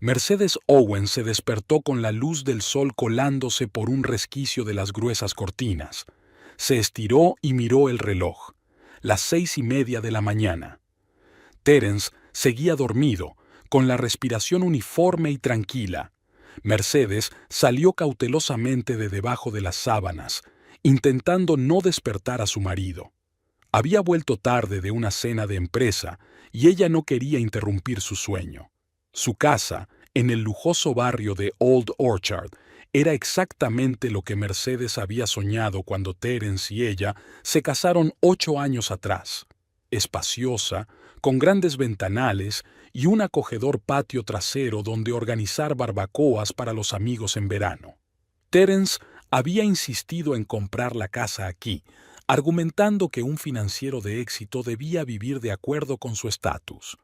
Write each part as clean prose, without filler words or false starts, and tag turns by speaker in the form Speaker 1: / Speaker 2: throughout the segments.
Speaker 1: Mercedes Owen se despertó con la luz del sol colándose por un resquicio de las gruesas cortinas. Se estiró y miró el reloj. Las 6:30 de la mañana. Terence seguía dormido, con la respiración uniforme y tranquila. Mercedes salió cautelosamente de debajo de las sábanas, intentando no despertar a su marido. Había vuelto tarde de una cena de empresa y ella no quería interrumpir su sueño. Su casa, en el lujoso barrio de Old Orchard, era exactamente lo que Mercedes había soñado cuando Terence y ella se casaron 8 años atrás. Espaciosa, con grandes ventanales y un acogedor patio trasero donde organizar barbacoas para los amigos en verano. Terence había insistido en comprar la casa aquí, argumentando que un financiero de éxito debía vivir de acuerdo con su estatus.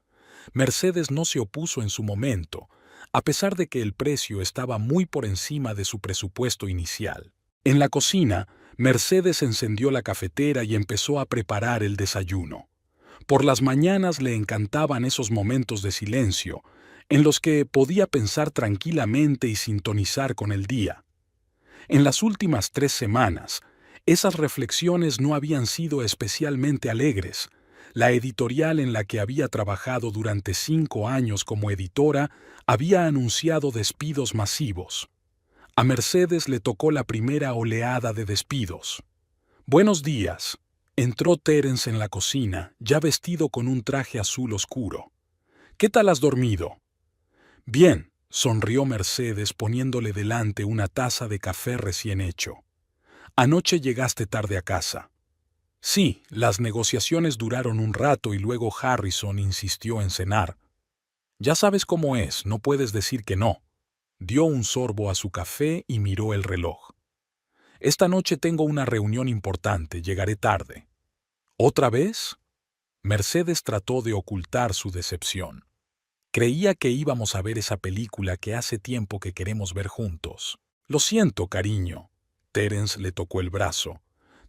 Speaker 1: Mercedes no se opuso en su momento, a pesar de que el precio estaba muy por encima de su presupuesto inicial. En la cocina, Mercedes encendió la cafetera y empezó a preparar el desayuno. Por las mañanas le encantaban esos momentos de silencio, en los que podía pensar tranquilamente y sintonizar con el día. En las últimas 3 semanas, esas reflexiones no habían sido especialmente alegres. La editorial en la que había trabajado durante 5 años como editora había anunciado despidos masivos. A Mercedes le tocó la primera oleada de despidos. «Buenos días», entró Terence en la cocina, ya vestido con un traje azul oscuro. «¿Qué tal has dormido?» «Bien», sonrió Mercedes poniéndole delante una taza de café recién hecho. «Anoche llegaste tarde a casa». «Sí, las negociaciones duraron un rato y luego Harrison insistió en cenar». «Ya sabes cómo es, no puedes decir que no». Dio un sorbo a su café y miró el reloj. «Esta noche tengo una reunión importante, llegaré tarde». «¿Otra vez?» Mercedes trató de ocultar su decepción. «Creía que íbamos a ver esa película que hace tiempo que queremos ver juntos». «Lo siento, cariño». Terence le tocó el brazo.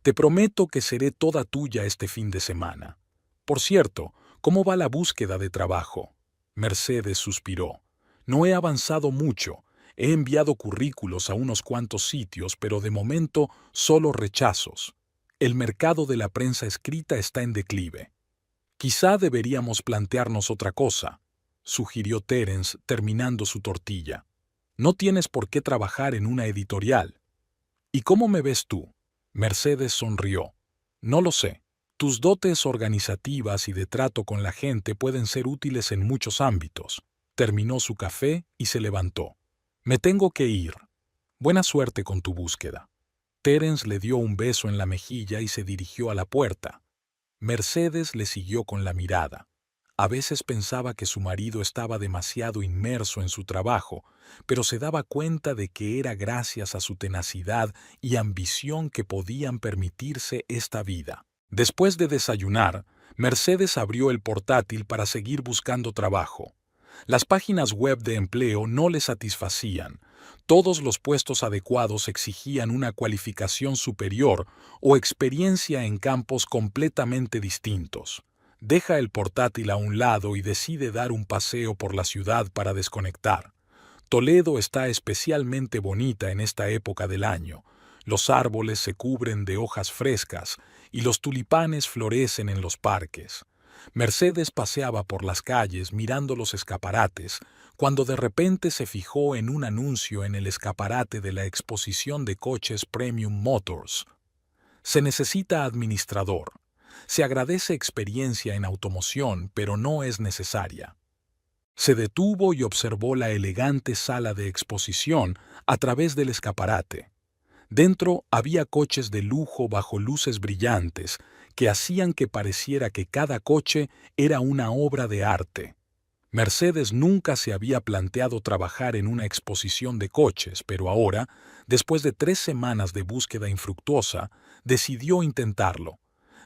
Speaker 1: «Te prometo que seré toda tuya este fin de semana. Por cierto, ¿cómo va la búsqueda de trabajo?» Mercedes suspiró. «No he avanzado mucho. He enviado currículos a unos cuantos sitios, pero de momento solo rechazos. El mercado de la prensa escrita está en declive». «Quizá deberíamos plantearnos otra cosa», sugirió Terence terminando su tortilla. «No tienes por qué trabajar en una editorial». «¿Y cómo me ves tú?» Mercedes sonrió. «No lo sé. Tus dotes organizativas y de trato con la gente pueden ser útiles en muchos ámbitos». Terminó su café y se levantó. «Me tengo que ir. Buena suerte con tu búsqueda». Terence le dio un beso en la mejilla y se dirigió a la puerta. Mercedes le siguió con la mirada. A veces pensaba que su marido estaba demasiado inmerso en su trabajo, pero se daba cuenta de que era gracias a su tenacidad y ambición que podían permitirse esta vida. Después de desayunar, Mercedes abrió el portátil para seguir buscando trabajo. Las páginas web de empleo no le satisfacían. Todos los puestos adecuados exigían una cualificación superior o experiencia en campos completamente distintos. Deja el portátil a un lado y decide dar un paseo por la ciudad para desconectar. Toledo está especialmente bonita en esta época del año. Los árboles se cubren de hojas frescas y los tulipanes florecen en los parques. Mercedes paseaba por las calles mirando los escaparates, cuando de repente se fijó en un anuncio en el escaparate de la exposición de coches Premium Motors. «Se necesita administrador. Se agradece experiencia en automoción, pero no es necesaria». Se detuvo y observó la elegante sala de exposición a través del escaparate. Dentro había coches de lujo bajo luces brillantes que hacían que pareciera que cada coche era una obra de arte. Mercedes nunca se había planteado trabajar en una exposición de coches, pero ahora, después de 3 semanas de búsqueda infructuosa, decidió intentarlo.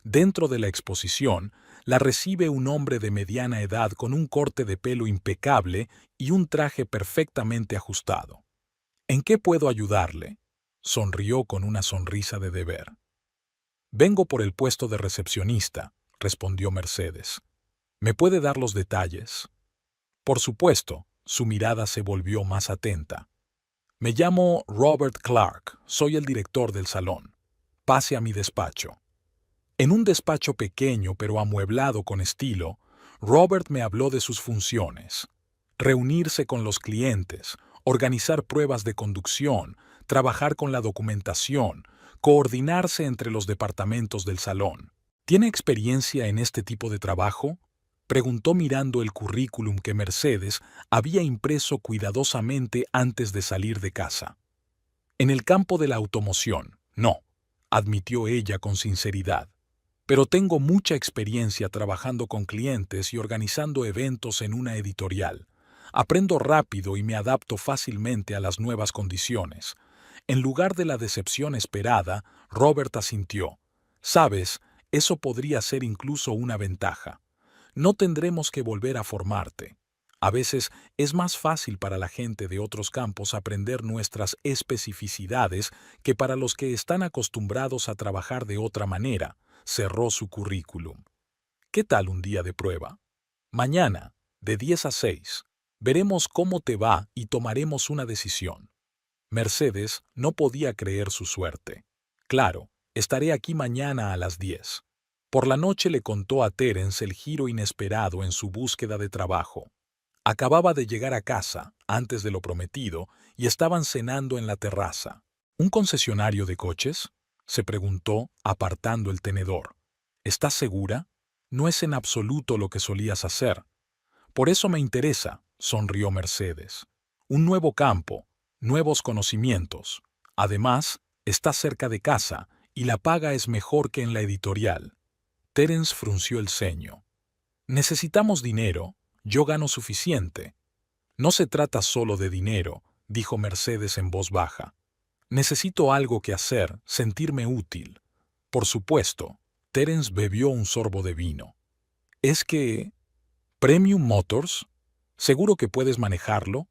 Speaker 1: Dentro de la exposición, la recibe un hombre de mediana edad con un corte de pelo impecable y un traje perfectamente ajustado. «¿En qué puedo ayudarle?», sonrió con una sonrisa de deber. «Vengo por el puesto de recepcionista», respondió Mercedes. «¿Me puede dar los detalles?» «Por supuesto», Su mirada se volvió más atenta. Me llamo Robert Clark, soy el director del salón. Pase a mi despacho. En un despacho pequeño pero amueblado con estilo, Robert me habló de sus funciones. Reunirse con los clientes, organizar pruebas de conducción, trabajar con la documentación, coordinarse entre los departamentos del salón. ¿Tiene experiencia en este tipo de trabajo?, preguntó mirando el currículum que Mercedes había impreso cuidadosamente antes de salir de casa. En el campo de la automoción, no, admitió ella con sinceridad. Pero tengo mucha experiencia trabajando con clientes y organizando eventos en una editorial. Aprendo rápido y me adapto fácilmente a las nuevas condiciones. En lugar de la decepción esperada, Robert asintió. Sabes, eso podría ser incluso una ventaja. No tendremos que volver a formarte. A veces es más fácil para la gente de otros campos aprender nuestras especificidades que para los que están acostumbrados a trabajar de otra manera. Cerró su currículum. ¿Qué tal un día de prueba? Mañana, de 10 a 6. Veremos cómo te va y tomaremos una decisión. Mercedes no podía creer su suerte. Claro, estaré aquí mañana a las 10. Por la noche le contó a Terence el giro inesperado en su búsqueda de trabajo. Acababa de llegar a casa, antes de lo prometido, y estaban cenando en la terraza. ¿Un concesionario de coches?, se preguntó, apartando el tenedor. ¿Estás segura? No es en absoluto lo que solías hacer. Por eso me interesa, sonrió Mercedes. Un nuevo campo, nuevos conocimientos. Además, estás cerca de casa y la paga es mejor que en la editorial. Terence frunció el ceño. Necesitamos dinero, yo gano suficiente. No se trata solo de dinero, dijo Mercedes en voz baja. Necesito algo que hacer, sentirme útil. Por supuesto, Terence bebió un sorbo de vino. ¿Es que... Premium Motors? ¿Seguro que puedes manejarlo?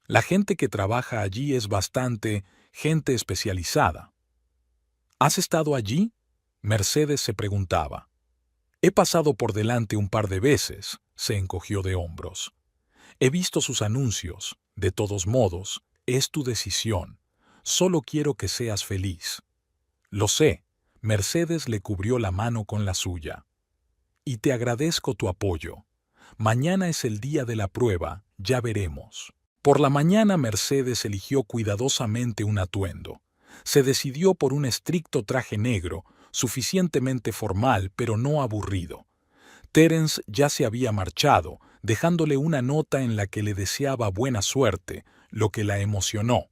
Speaker 1: La gente que trabaja allí es bastante gente especializada. ¿Has estado allí?, Mercedes se preguntaba. He pasado por delante un par de veces, se encogió de hombros. He visto sus anuncios. De todos modos, es tu decisión. Solo quiero que seas feliz. Lo sé, Mercedes le cubrió la mano con la suya. Y te agradezco tu apoyo. Mañana es el día de la prueba, ya veremos. Por la mañana Mercedes eligió cuidadosamente un atuendo. Se decidió por un estricto traje negro, suficientemente formal pero no aburrido. Terence ya se había marchado, dejándole una nota en la que le deseaba buena suerte, lo que la emocionó.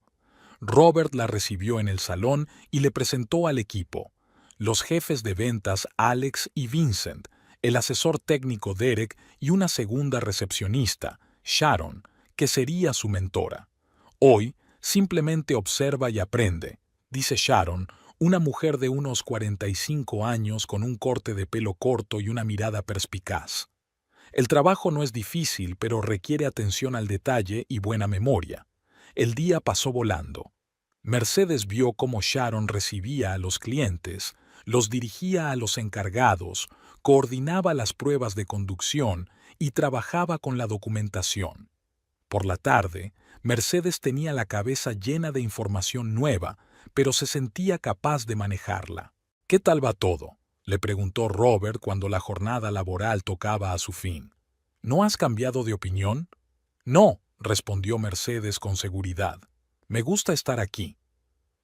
Speaker 1: Robert la recibió en el salón y le presentó al equipo. Los jefes de ventas Alex y Vincent, el asesor técnico Derek y una segunda recepcionista, Sharon, que sería su mentora. Hoy, simplemente observa y aprende, dice Sharon, una mujer de unos 45 años con un corte de pelo corto y una mirada perspicaz. El trabajo no es difícil, pero requiere atención al detalle y buena memoria. El día pasó volando. Mercedes vio cómo Sharon recibía a los clientes, los dirigía a los encargados, coordinaba las pruebas de conducción y trabajaba con la documentación. Por la tarde, Mercedes tenía la cabeza llena de información nueva, pero se sentía capaz de manejarla. ¿Qué tal va todo?, le preguntó Robert cuando la jornada laboral tocaba a su fin. ¿No has cambiado de opinión? No, respondió Mercedes con seguridad. Me gusta estar aquí.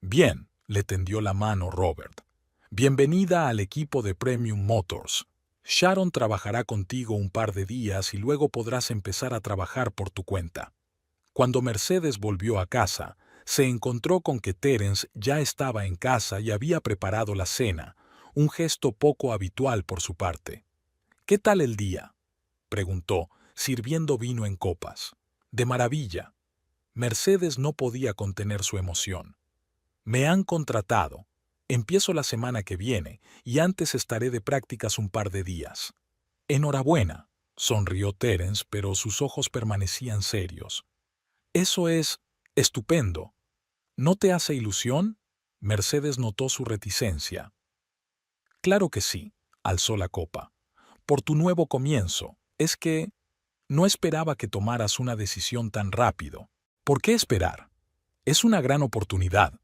Speaker 1: Bien, le tendió la mano Robert. Bienvenida al equipo de Premium Motors. Sharon trabajará contigo un par de días y luego podrás empezar a trabajar por tu cuenta. Cuando Mercedes volvió a casa, se encontró con que Terence ya estaba en casa y había preparado la cena, un gesto poco habitual por su parte. ¿Qué tal el día?, preguntó, sirviendo vino en copas. De maravilla. Mercedes no podía contener su emoción. Me han contratado. Empiezo la semana que viene y antes estaré de prácticas un par de días. Enhorabuena, sonrió Terence, pero sus ojos permanecían serios. Eso es estupendo. ¿No te hace ilusión? Mercedes notó su reticencia. Claro que sí, alzó la copa. Por tu nuevo comienzo. Es que... No esperaba que tomaras una decisión tan rápido. ¿Por qué esperar? Es una gran oportunidad.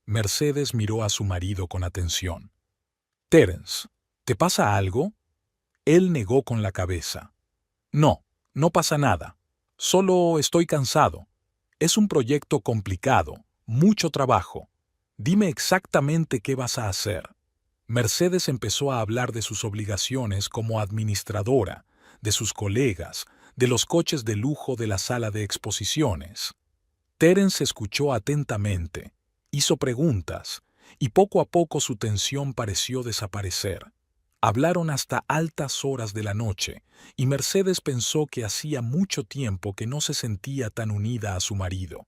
Speaker 1: Mercedes miró a su marido con atención. Terence, ¿te pasa algo? Él negó con la cabeza. No, no pasa nada. Solo estoy cansado. Es un proyecto complicado, mucho trabajo. Dime exactamente qué vas a hacer. Mercedes empezó a hablar de sus obligaciones como administradora, de sus colegas, de los coches de lujo de la sala de exposiciones. Terence escuchó atentamente, hizo preguntas, y poco a poco su tensión pareció desaparecer. Hablaron hasta altas horas de la noche, y Mercedes pensó que hacía mucho tiempo que no se sentía tan unida a su marido.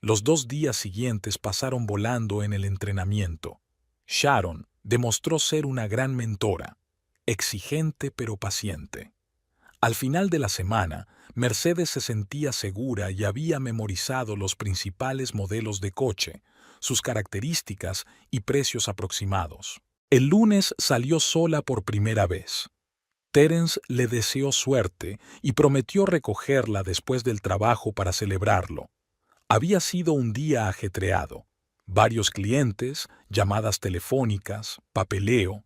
Speaker 1: Los 2 días siguientes pasaron volando en el entrenamiento. Sharon demostró ser una gran mentora, exigente pero paciente. Al final de la semana, Mercedes se sentía segura y había memorizado los principales modelos de coche, sus características y precios aproximados. El lunes salió sola por primera vez. Terence le deseó suerte y prometió recogerla después del trabajo para celebrarlo. Había sido un día ajetreado. Varios clientes, llamadas telefónicas, papeleo.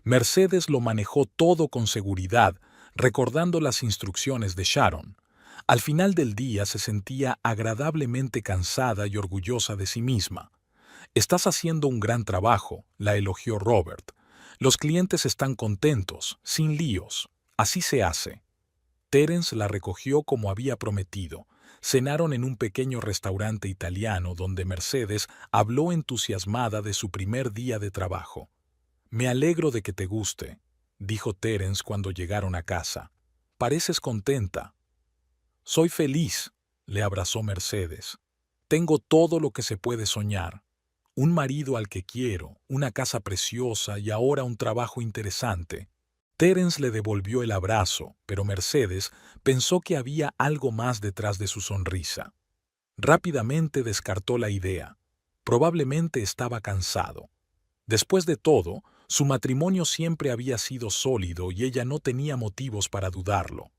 Speaker 1: Mercedes lo manejó todo con seguridad, recordando las instrucciones de Sharon. Al final del día se sentía agradablemente cansada y orgullosa de sí misma. Estás haciendo un gran trabajo, la elogió Robert. Los clientes están contentos, sin líos. Así se hace. Terence la recogió como había prometido. Cenaron en un pequeño restaurante italiano donde Mercedes habló entusiasmada de su primer día de trabajo. Me alegro de que te guste, dijo Terence cuando llegaron a casa. Pareces contenta. Soy feliz, le abrazó Mercedes. Tengo todo lo que se puede soñar. Un marido al que quiero, una casa preciosa y ahora un trabajo interesante. Terence le devolvió el abrazo, pero Mercedes pensó que había algo más detrás de su sonrisa. Rápidamente descartó la idea. Probablemente estaba cansado. Después de todo, su matrimonio siempre había sido sólido y ella no tenía motivos para dudarlo.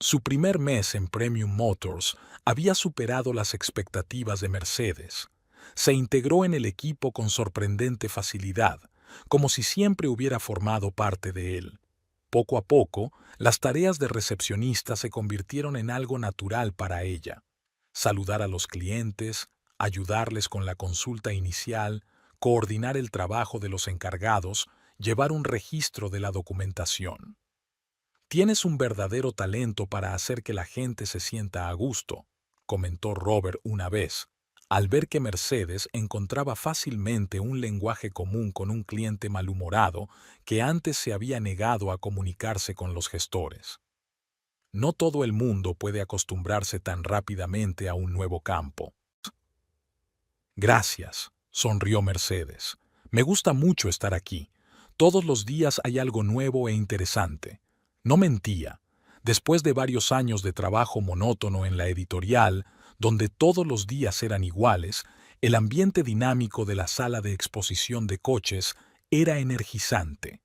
Speaker 1: Su primer mes en Premium Motors había superado las expectativas de Mercedes. Se integró en el equipo con sorprendente facilidad, como si siempre hubiera formado parte de él. Poco a poco, las tareas de recepcionista se convirtieron en algo natural para ella. Saludar a los clientes, ayudarles con la consulta inicial, coordinar el trabajo de los encargados, llevar un registro de la documentación. Tienes un verdadero talento para hacer que la gente se sienta a gusto, comentó Robert una vez, al ver que Mercedes encontraba fácilmente un lenguaje común con un cliente malhumorado que antes se había negado a comunicarse con los gestores. No todo el mundo puede acostumbrarse tan rápidamente a un nuevo campo. Gracias, sonrió Mercedes. Me gusta mucho estar aquí. Todos los días hay algo nuevo e interesante. No mentía. Después de varios años de trabajo monótono en la editorial, donde todos los días eran iguales, el ambiente dinámico de la sala de exposición de coches era energizante.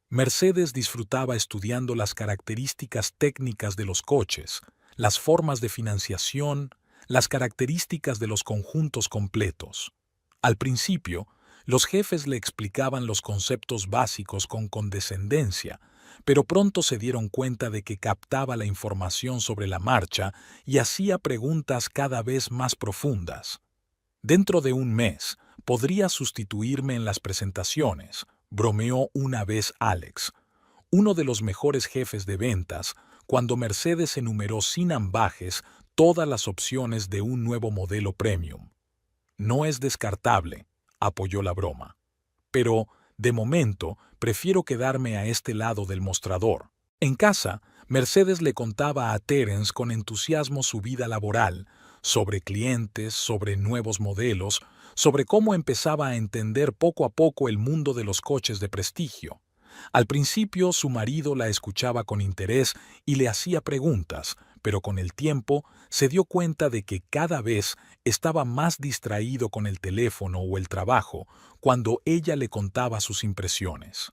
Speaker 1: Mercedes disfrutaba estudiando las características técnicas de los coches, las formas de financiación, las características de los conjuntos completos. Al principio, los jefes le explicaban los conceptos básicos con condescendencia, pero pronto se dieron cuenta de que captaba la información sobre la marcha y hacía preguntas cada vez más profundas. Dentro de un mes, podría sustituirme en las presentaciones, bromeó una vez Alex, uno de los mejores jefes de ventas, cuando Mercedes enumeró sin ambajes todas las opciones de un nuevo modelo premium. No es descartable, apoyó la broma. Pero, de momento, prefiero quedarme a este lado del mostrador. En casa, Mercedes le contaba a Terence con entusiasmo su vida laboral, sobre clientes, sobre nuevos modelos, sobre cómo empezaba a entender poco a poco el mundo de los coches de prestigio. Al principio su marido la escuchaba con interés y le hacía preguntas, pero con el tiempo se dio cuenta de que cada vez estaba más distraído con el teléfono o el trabajo cuando ella le contaba sus impresiones.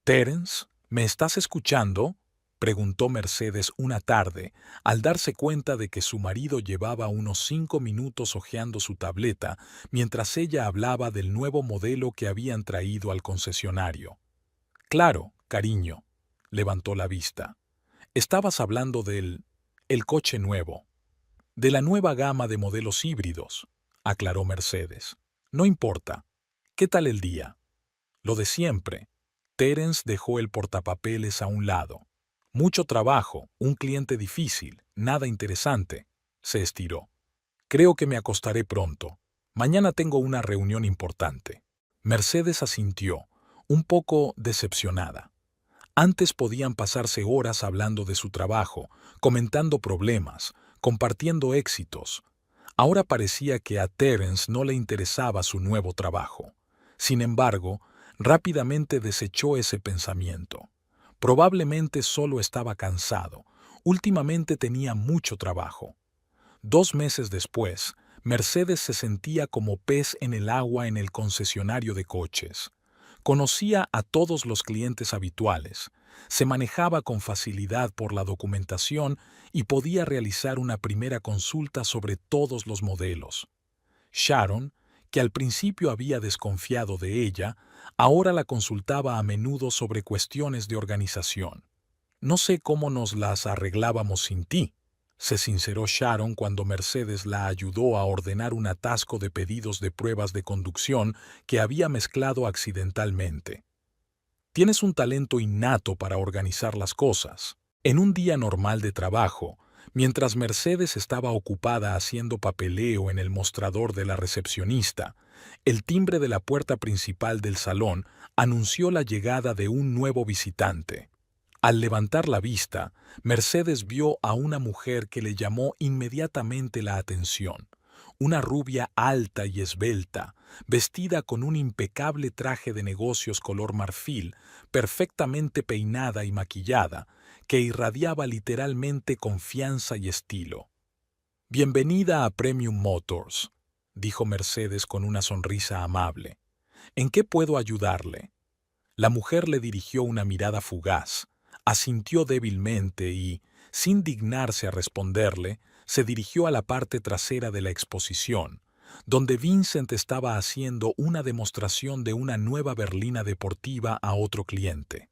Speaker 1: «Terence, ¿me estás escuchando?», preguntó Mercedes una tarde, al darse cuenta de que su marido llevaba unos 5 minutos hojeando su tableta mientras ella hablaba del nuevo modelo que habían traído al concesionario. Claro, cariño, levantó la vista. Estabas hablando el coche nuevo, de la nueva gama de modelos híbridos, aclaró Mercedes. No importa. ¿Qué tal el día? Lo de siempre. Terence dejó el portapapeles a un lado. Mucho trabajo, un cliente difícil, nada interesante. Se estiró. Creo que me acostaré pronto. Mañana tengo una reunión importante. Mercedes asintió, un poco decepcionada. Antes podían pasarse horas hablando de su trabajo, comentando problemas, compartiendo éxitos. Ahora parecía que a Terence no le interesaba su nuevo trabajo. Sin embargo, rápidamente desechó ese pensamiento. Probablemente solo estaba cansado. Últimamente tenía mucho trabajo. 2 meses después, Mercedes se sentía como pez en el agua en el concesionario de coches. Conocía a todos los clientes habituales, se manejaba con facilidad por la documentación y podía realizar una primera consulta sobre todos los modelos. Sharon, que al principio había desconfiado de ella, ahora la consultaba a menudo sobre cuestiones de organización. No sé cómo nos las arreglábamos sin ti, se sinceró Sharon cuando Mercedes la ayudó a ordenar un atasco de pedidos de pruebas de conducción que había mezclado accidentalmente. Tienes un talento innato para organizar las cosas. En un día normal de trabajo, mientras Mercedes estaba ocupada haciendo papeleo en el mostrador de la recepcionista, el timbre de la puerta principal del salón anunció la llegada de un nuevo visitante. Al levantar la vista, Mercedes vio a una mujer que le llamó inmediatamente la atención. Una rubia alta y esbelta, vestida con un impecable traje de negocios color marfil, perfectamente peinada y maquillada, que irradiaba literalmente confianza y estilo. «Bienvenida a Premium Motors», dijo Mercedes con una sonrisa amable. «¿En qué puedo ayudarle?» La mujer le dirigió una mirada fugaz, asintió débilmente y, sin dignarse a responderle, se dirigió a la parte trasera de la exposición, donde Vincent estaba haciendo una demostración de una nueva berlina deportiva a otro cliente.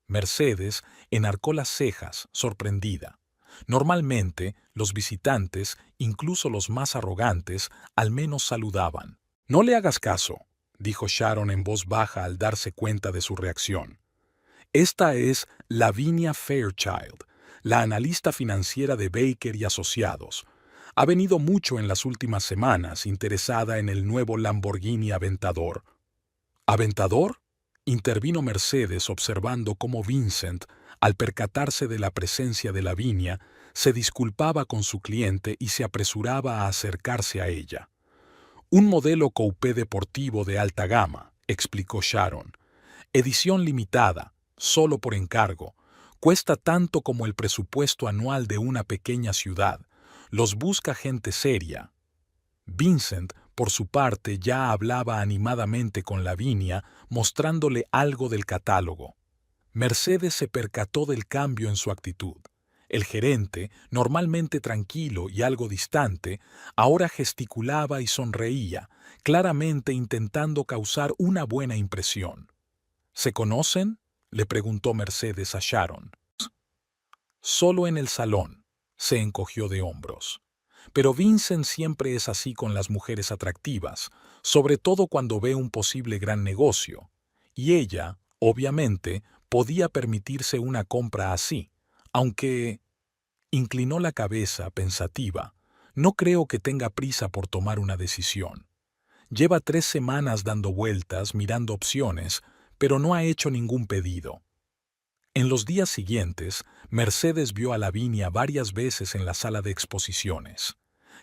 Speaker 1: Mercedes enarcó las cejas, sorprendida. Normalmente, los visitantes, incluso los más arrogantes, al menos saludaban. «No le hagas caso», dijo Sharon en voz baja al darse cuenta de su reacción. «Esta es Lavinia Fairchild, la analista financiera de Baker y Asociados. Ha venido mucho en las últimas semanas interesada en el nuevo Lamborghini Aventador». «¿Aventador?», intervino Mercedes observando cómo Vincent, al percatarse de la presencia de Lavinia, se disculpaba con su cliente y se apresuraba a acercarse a ella. «Un modelo coupé deportivo de alta gama», explicó Sharon. «Edición limitada, solo por encargo. Cuesta tanto como el presupuesto anual de una pequeña ciudad. Los busca gente seria». Vincent, por su parte, ya hablaba animadamente con Lavinia, mostrándole algo del catálogo. Mercedes se percató del cambio en su actitud. El gerente, normalmente tranquilo y algo distante, ahora gesticulaba y sonreía, claramente intentando causar una buena impresión. «¿Se conocen?», le preguntó Mercedes a Sharon. «Solo en el salón», se encogió de hombros. Pero Vincent siempre es así con las mujeres atractivas, sobre todo cuando ve un posible gran negocio. Y ella, obviamente, podía permitirse una compra así, aunque... Inclinó la cabeza, pensativa. «No creo que tenga prisa por tomar una decisión. Lleva 3 semanas dando vueltas, mirando opciones, pero no ha hecho ningún pedido». En los días siguientes, Mercedes vio a Lavinia varias veces en la sala de exposiciones.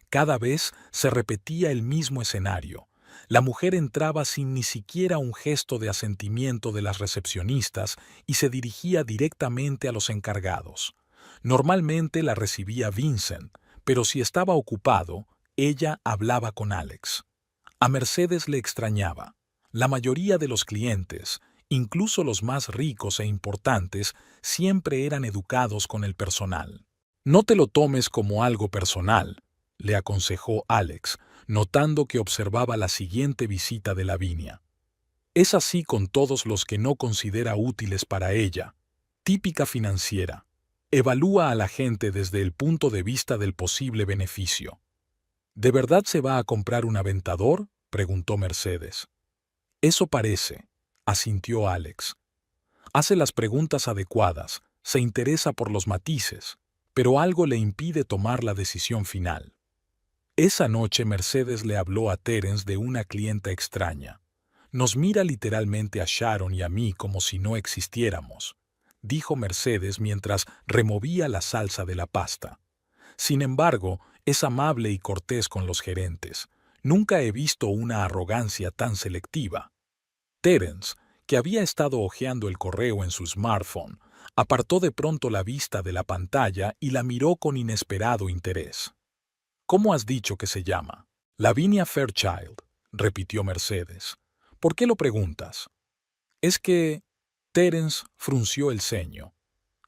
Speaker 1: Cada vez se repetía el mismo escenario. La mujer entraba sin ni siquiera un gesto de asentimiento de las recepcionistas y se dirigía directamente a los encargados. Normalmente la recibía Vincent, pero si estaba ocupado, ella hablaba con Alex. A Mercedes le extrañaba. La mayoría de los clientes, Incluso los más ricos e importantes siempre eran educados con el personal. No te lo tomes como algo personal, le aconsejó Alex, notando que observaba la siguiente visita de Lavinia. Es así con todos los que no considera útiles para ella. Típica financiera. Evalúa a la gente desde el punto de vista del posible beneficio. ¿De verdad se va a comprar un aventador?, preguntó Mercedes. Eso parece, asintió Alex. Hace las preguntas adecuadas, se interesa por los matices, pero algo le impide tomar la decisión final. Esa noche Mercedes le habló a Terence de una clienta extraña. Nos mira literalmente a Sharon y a mí como si no existiéramos, dijo Mercedes mientras removía la salsa de la pasta. Sin embargo, es amable y cortés con los gerentes. Nunca he visto una arrogancia tan selectiva. Terence, que había estado hojeando el correo en su smartphone, apartó de pronto la vista de la pantalla y la miró con inesperado interés. ¿Cómo has dicho que se llama? Lavinia Fairchild, repitió Mercedes. ¿Por qué lo preguntas? Es que... Terence frunció el ceño.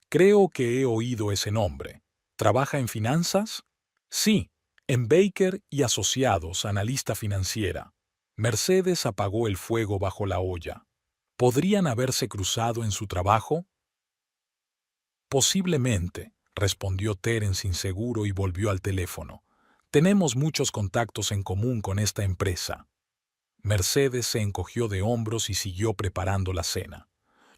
Speaker 1: Creo que he oído ese nombre. ¿Trabaja en finanzas? Sí, en Baker y Asociados, analista financiera. Mercedes apagó el fuego bajo la olla. ¿Podrían haberse cruzado en su trabajo? Posiblemente, respondió Terence inseguro y volvió al teléfono. Tenemos muchos contactos en común con esta empresa. Mercedes se encogió de hombros y siguió preparando la cena.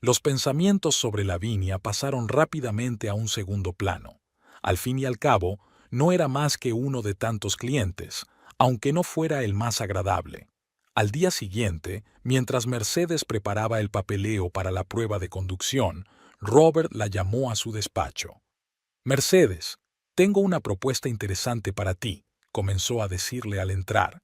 Speaker 1: Los pensamientos sobre Lavinia pasaron rápidamente a un segundo plano. Al fin y al cabo, no era más que uno de tantos clientes, aunque no fuera el más agradable. Al día siguiente, mientras Mercedes preparaba el papeleo para la prueba de conducción, Robert la llamó a su despacho. «Mercedes, tengo una propuesta interesante para ti», comenzó a decirle al entrar.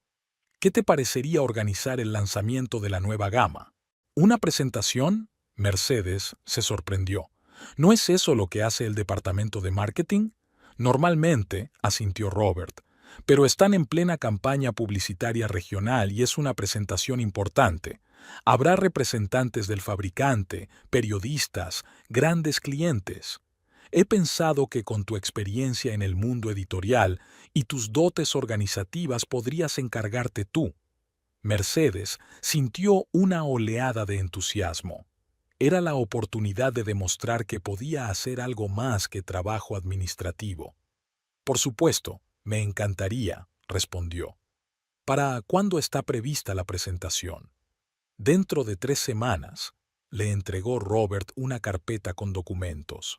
Speaker 1: «¿Qué te parecería organizar el lanzamiento de la nueva gama? ¿Una presentación?». Mercedes se sorprendió. «¿No es eso lo que hace el departamento de marketing?». «Normalmente», asintió Robert, «pero están en plena campaña publicitaria regional y es una presentación importante. Habrá representantes del fabricante, periodistas, grandes clientes. He pensado que con tu experiencia en el mundo editorial y tus dotes organizativas podrías encargarte tú». Mercedes sintió una oleada de entusiasmo. Era la oportunidad de demostrar que podía hacer algo más que trabajo administrativo. «Por supuesto, me encantaría», respondió. «¿Para cuándo está prevista la presentación?» «Dentro de 3 semanas», le entregó Robert una carpeta con documentos.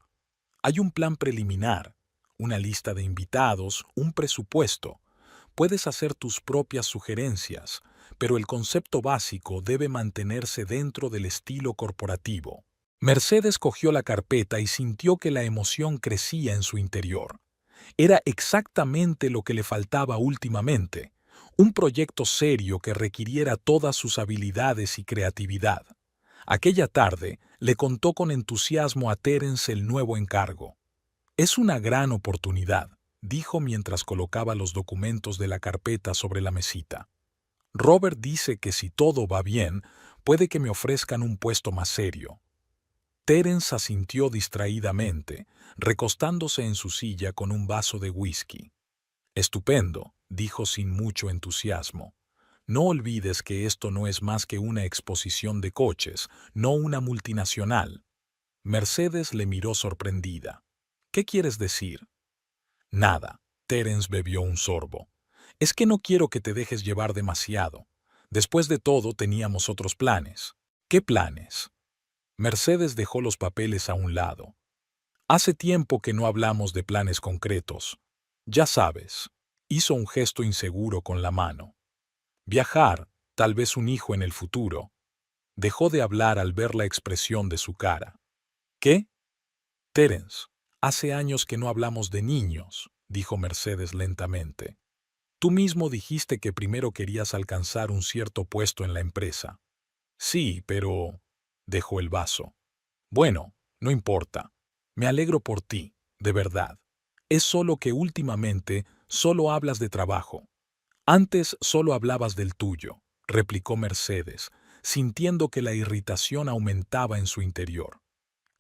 Speaker 1: «Hay un plan preliminar, una lista de invitados, un presupuesto. Puedes hacer tus propias sugerencias, pero el concepto básico debe mantenerse dentro del estilo corporativo». Mercedes cogió la carpeta y sintió que la emoción crecía en su interior. Era exactamente lo que le faltaba últimamente, un proyecto serio que requiriera todas sus habilidades y creatividad. Aquella tarde le contó con entusiasmo a Terence el nuevo encargo. «Es una gran oportunidad», dijo mientras colocaba los documentos de la carpeta sobre la mesita. «Robert dice que si todo va bien, puede que me ofrezcan un puesto más serio». Terence asintió distraídamente, recostándose en su silla con un vaso de whisky. «Estupendo», dijo sin mucho entusiasmo. «No olvides que esto no es más que una exposición de coches, no una multinacional». Mercedes le miró sorprendida. «¿Qué quieres decir?» «Nada». Terence bebió un sorbo. «Es que no quiero que te dejes llevar demasiado. Después de todo, teníamos otros planes». «¿Qué planes?». Mercedes dejó los papeles a un lado. «Hace tiempo que no hablamos de planes concretos. Ya sabes». Hizo un gesto inseguro con la mano. «Viajar, tal vez un hijo en el futuro». Dejó de hablar al ver la expresión de su cara. «¿Qué?» «Terence, hace años que no hablamos de niños», dijo Mercedes lentamente. «Tú mismo dijiste que primero querías alcanzar un cierto puesto en la empresa». «Sí, pero...». Dejó el vaso. «Bueno, no importa. Me alegro por ti, de verdad. Es solo que últimamente solo hablas de trabajo». «Antes solo hablabas del tuyo», replicó Mercedes, sintiendo que la irritación aumentaba en su interior.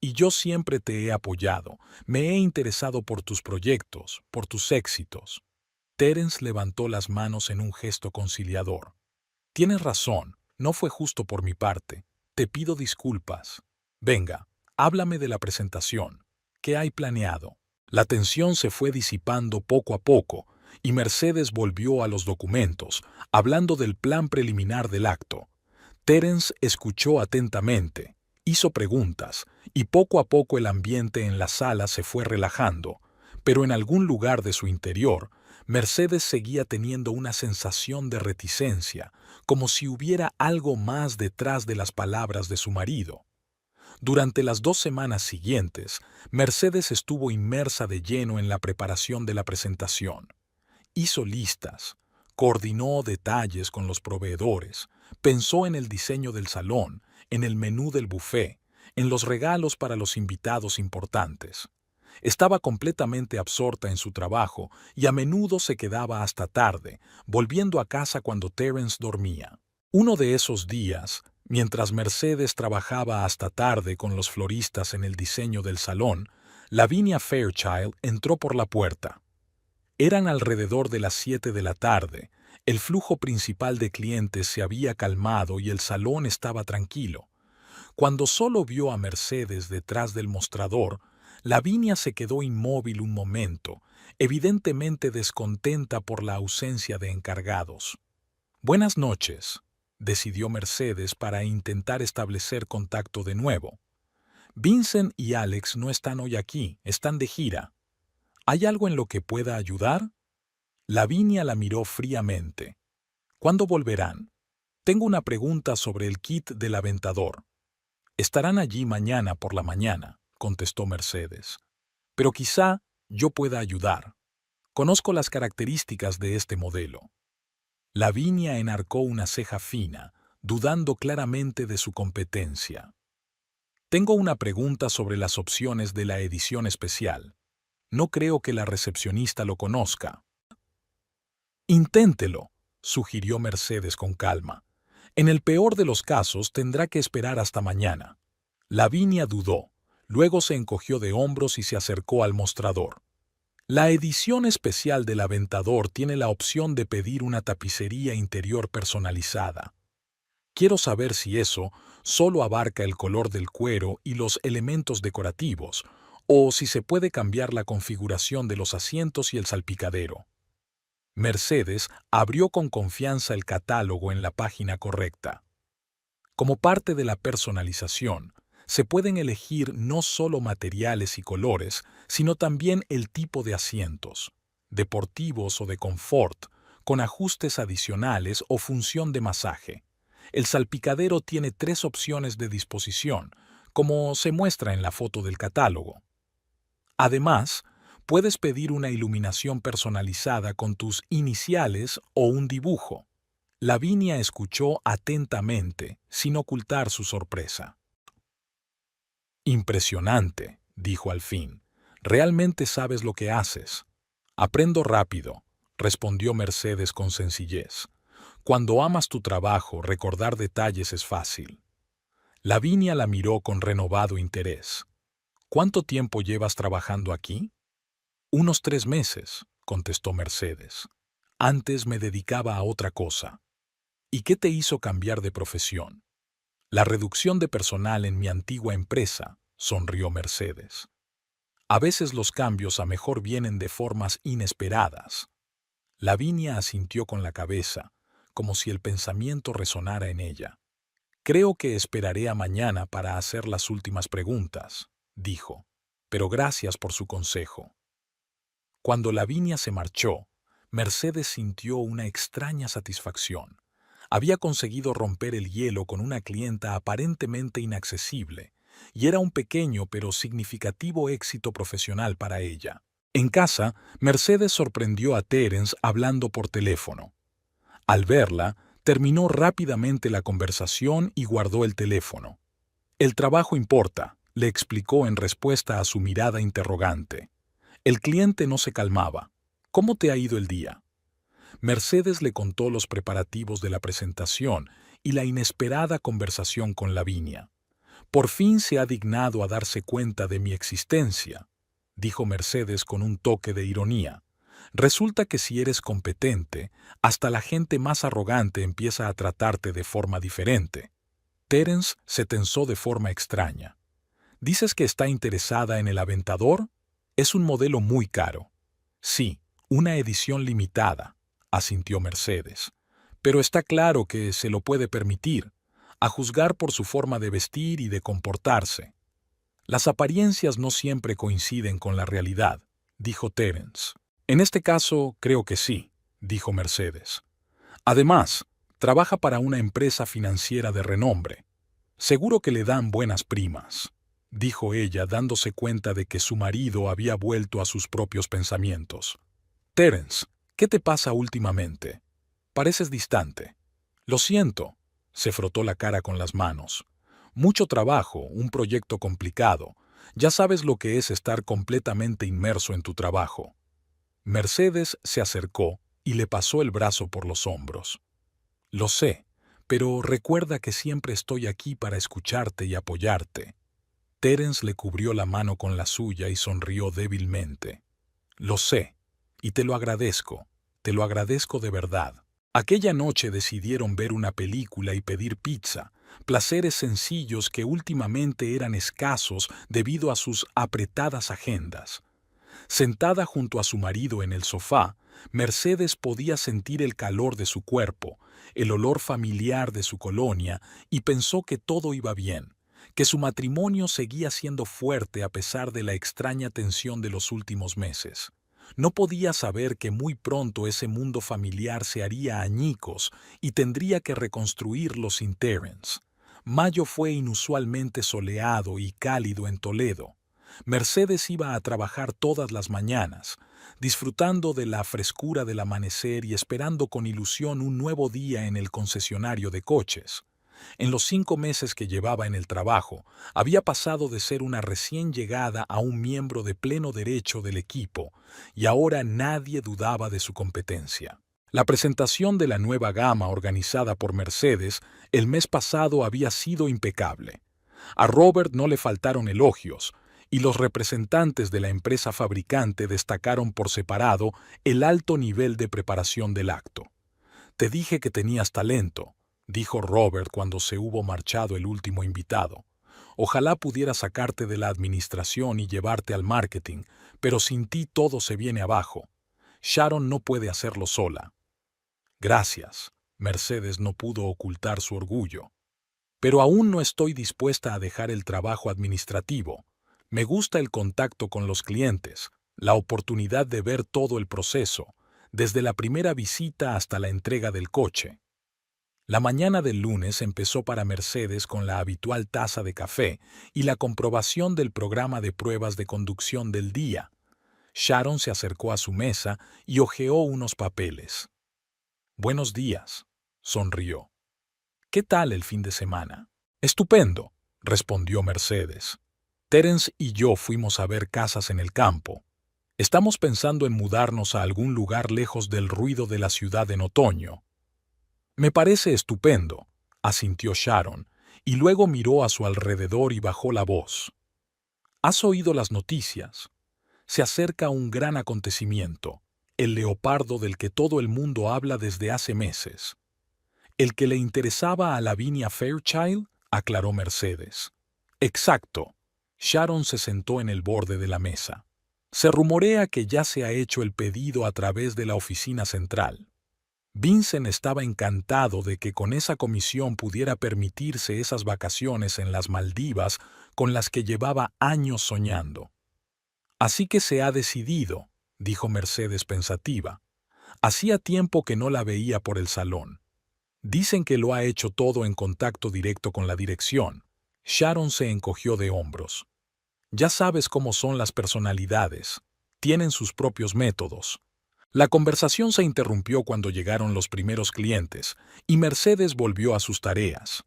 Speaker 1: Y yo siempre te he apoyado, me he interesado por tus proyectos, por tus éxitos. Terence levantó las manos en un gesto conciliador. Tienes razón, no fue justo por mi parte. Te pido disculpas. Venga, háblame de la presentación. ¿Qué hay planeado? La tensión se fue disipando poco a poco, y Mercedes volvió a los documentos, hablando del plan preliminar del acto. Terence escuchó atentamente, hizo preguntas, y poco a poco el ambiente en la sala se fue relajando, pero en algún lugar de su interior, Mercedes seguía teniendo una sensación de reticencia, como si hubiera algo más detrás de las palabras de su marido. Durante las 2 semanas siguientes, Mercedes estuvo inmersa de lleno en la preparación de la presentación. Hizo listas, coordinó detalles con los proveedores, pensó en el diseño del salón, en el menú del buffet, en los regalos para los invitados importantes. Estaba completamente absorta en su trabajo y a menudo se quedaba hasta tarde, volviendo a casa cuando Terence dormía. Uno de esos días, mientras Mercedes trabajaba hasta tarde con los floristas en el diseño del salón, Lavinia Fairchild entró por la puerta. Eran alrededor de las 7 de la tarde, el flujo principal de clientes se había calmado y el salón estaba tranquilo. Cuando solo vio a Mercedes detrás del mostrador, Lavinia se quedó inmóvil un momento, evidentemente descontenta por la ausencia de encargados. «Buenas noches», decidió Mercedes para intentar establecer contacto de nuevo. «Vincent y Alex no están hoy aquí, están de gira. ¿Hay algo en lo que pueda ayudar?» Lavinia la miró fríamente. «¿Cuándo volverán? Tengo una pregunta sobre el kit del aventador». «Estarán allí mañana por la mañana», contestó Mercedes. «Pero quizá yo pueda ayudar. Conozco las características de este modelo». Lavinia enarcó una ceja fina, dudando claramente de su competencia. «Tengo una pregunta sobre las opciones de la edición especial. No creo que la recepcionista lo conozca». «Inténtelo», sugirió Mercedes con calma. «En el peor de los casos tendrá que esperar hasta mañana». Lavinia dudó, luego se encogió de hombros y se acercó al mostrador. «La edición especial del Aventador tiene la opción de pedir una tapicería interior personalizada. Quiero saber si eso solo abarca el color del cuero y los elementos decorativos, o si se puede cambiar la configuración de los asientos y el salpicadero». Mercedes abrió con confianza el catálogo en la página correcta. Como parte de la personalización, se pueden elegir no solo materiales y colores, sino también el tipo de asientos, deportivos o de confort, con ajustes adicionales o función de masaje. El salpicadero tiene 3 opciones de disposición, como se muestra en la foto del catálogo. Además, puedes pedir una iluminación personalizada con tus iniciales o un dibujo. Lavinia escuchó atentamente, sin ocultar su sorpresa. «Impresionante», dijo al fin. «Realmente sabes lo que haces». «Aprendo rápido», respondió Mercedes con sencillez. «Cuando amas tu trabajo, recordar detalles es fácil». Lavinia la miró con renovado interés. «¿Cuánto tiempo llevas trabajando aquí?» «Unos 3 meses», contestó Mercedes. «Antes me dedicaba a otra cosa». «¿Y qué te hizo cambiar de profesión?» «La reducción de personal en mi antigua empresa», sonrió Mercedes. «A veces los cambios a mejor vienen de formas inesperadas». Lavinia asintió con la cabeza, como si el pensamiento resonara en ella. «Creo que esperaré a mañana para hacer las últimas preguntas», dijo. «Pero gracias por su consejo». Cuando Lavinia se marchó, Mercedes sintió una extraña satisfacción. Había conseguido romper el hielo con una clienta aparentemente inaccesible, y era un pequeño pero significativo éxito profesional para ella. En casa, Mercedes sorprendió a Terence hablando por teléfono. Al verla, terminó rápidamente la conversación y guardó el teléfono. «El trabajo importa», le explicó en respuesta a su mirada interrogante. El cliente no se calmaba. «¿Cómo te ha ido el día?» Mercedes le contó los preparativos de la presentación y la inesperada conversación con Lavinia. «Por fin se ha dignado a darse cuenta de mi existencia», dijo Mercedes con un toque de ironía. «Resulta que si eres competente, hasta la gente más arrogante empieza a tratarte de forma diferente». Terence se tensó de forma extraña. «¿Dices que está interesada en el Aventador? Es un modelo muy caro». «Sí, una edición limitada», asintió Mercedes. «Pero está claro que se lo puede permitir, a juzgar por su forma de vestir y de comportarse». «Las apariencias no siempre coinciden con la realidad», dijo Terence. «En este caso, creo que sí», dijo Mercedes. «Además, trabaja para una empresa financiera de renombre. Seguro que le dan buenas primas», dijo ella, dándose cuenta de que su marido había vuelto a sus propios pensamientos. «Terence, ¿qué te pasa últimamente? Pareces distante». «Lo siento», se frotó la cara con las manos. «Mucho trabajo, un proyecto complicado. Ya sabes lo que es estar completamente inmerso en tu trabajo». Mercedes se acercó y le pasó el brazo por los hombros. «Lo sé, pero recuerda que siempre estoy aquí para escucharte y apoyarte». Terence le cubrió la mano con la suya y sonrió débilmente. «Lo sé, y te lo agradezco de verdad». Aquella noche decidieron ver una película y pedir pizza, placeres sencillos que últimamente eran escasos debido a sus apretadas agendas. Sentada junto a su marido en el sofá, Mercedes podía sentir el calor de su cuerpo, el olor familiar de su colonia, y pensó que todo iba bien, que su matrimonio seguía siendo fuerte a pesar de la extraña tensión de los últimos meses. No podía saber que muy pronto ese mundo familiar se haría añicos y tendría que reconstruirlo sin Terence. Mayo fue inusualmente soleado y cálido en Toledo. Mercedes iba a trabajar todas las mañanas, disfrutando de la frescura del amanecer y esperando con ilusión un nuevo día en el concesionario de coches. En los 5 meses que llevaba en el trabajo, había pasado de ser una recién llegada a un miembro de pleno derecho del equipo, y ahora nadie dudaba de su competencia. La presentación de la nueva gama organizada por Mercedes el mes pasado había sido impecable. A Robert no le faltaron elogios, y los representantes de la empresa fabricante destacaron por separado el alto nivel de preparación del acto. «Te dije que tenías talento», dijo Robert cuando se hubo marchado el último invitado. «Ojalá pudiera sacarte de la administración y llevarte al marketing, pero sin ti todo se viene abajo. Sharon no puede hacerlo sola». «Gracias». Mercedes no pudo ocultar su orgullo. «Pero aún no estoy dispuesta a dejar el trabajo administrativo. Me gusta el contacto con los clientes, la oportunidad de ver todo el proceso, desde la primera visita hasta la entrega del coche». La mañana del lunes empezó para Mercedes con la habitual taza de café y la comprobación del programa de pruebas de conducción del día. Sharon se acercó a su mesa y hojeó unos papeles. «Buenos días», sonrió. «¿Qué tal el fin de semana?» «Estupendo», respondió Mercedes. «Terence y yo fuimos a ver casas en el campo. Estamos pensando en mudarnos a algún lugar lejos del ruido de la ciudad en otoño». «Me parece estupendo», asintió Sharon, y luego miró a su alrededor y bajó la voz. «¿Has oído las noticias? Se acerca un gran acontecimiento, el leopardo del que todo el mundo habla desde hace meses». «¿El que le interesaba a Lavinia Fairchild?», aclaró Mercedes. «Exacto». Sharon se sentó en el borde de la mesa. «Se rumorea que ya se ha hecho el pedido a través de la oficina central. Vincent estaba encantado de que con esa comisión pudiera permitirse esas vacaciones en las Maldivas con las que llevaba años soñando». «Así que se ha decidido», dijo Mercedes pensativa. Hacía tiempo que no la veía por el salón. «Dicen que lo ha hecho todo en contacto directo con la dirección». Sharon se encogió de hombros. «Ya sabes cómo son las personalidades. Tienen sus propios métodos». La conversación se interrumpió cuando llegaron los primeros clientes, y Mercedes volvió a sus tareas.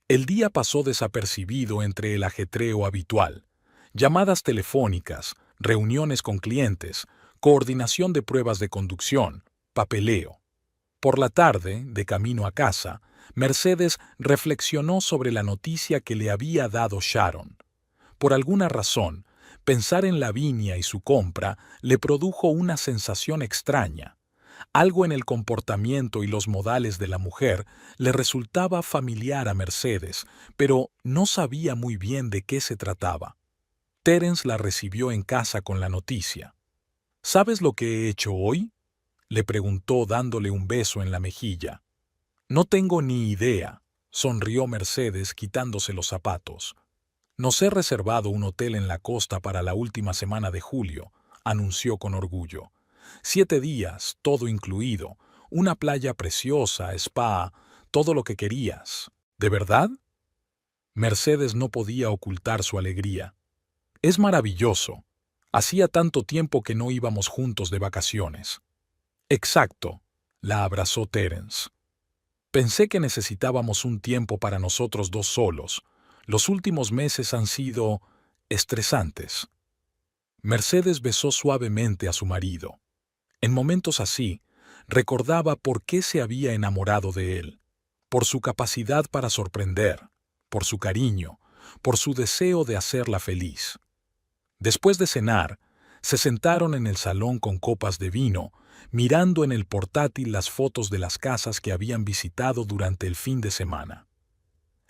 Speaker 1: El día pasó desapercibido entre el ajetreo habitual. Llamadas telefónicas, reuniones con clientes, coordinación de pruebas de conducción, papeleo. Por la tarde, de camino a casa, Mercedes reflexionó sobre la noticia que le había dado Sharon. Por alguna razón, pensar en Lavinia y su compra le produjo una sensación extraña. Algo en el comportamiento y los modales de la mujer le resultaba familiar a Mercedes, pero no sabía muy bien de qué se trataba. Terence la recibió en casa con la noticia. ¿Sabes lo que he hecho hoy?, le preguntó dándole un beso en la mejilla. No tengo ni idea, sonrió Mercedes quitándose los zapatos. Nos he reservado un hotel en la costa para la última semana de julio, anunció con orgullo. 7 días, todo incluido, una playa preciosa, spa, todo lo que querías. ¿De verdad? Mercedes no podía ocultar su alegría. Es maravilloso. Hacía tanto tiempo que no íbamos juntos de vacaciones. Exacto, la abrazó Terence. Pensé que necesitábamos un tiempo para nosotros dos solos. Los últimos meses han sido estresantes. Mercedes besó suavemente a su marido. En momentos así, recordaba por qué se había enamorado de él, por su capacidad para sorprender, por su cariño, por su deseo de hacerla feliz. Después de cenar, se sentaron en el salón con copas de vino, mirando en el portátil las fotos de las casas que habían visitado durante el fin de semana.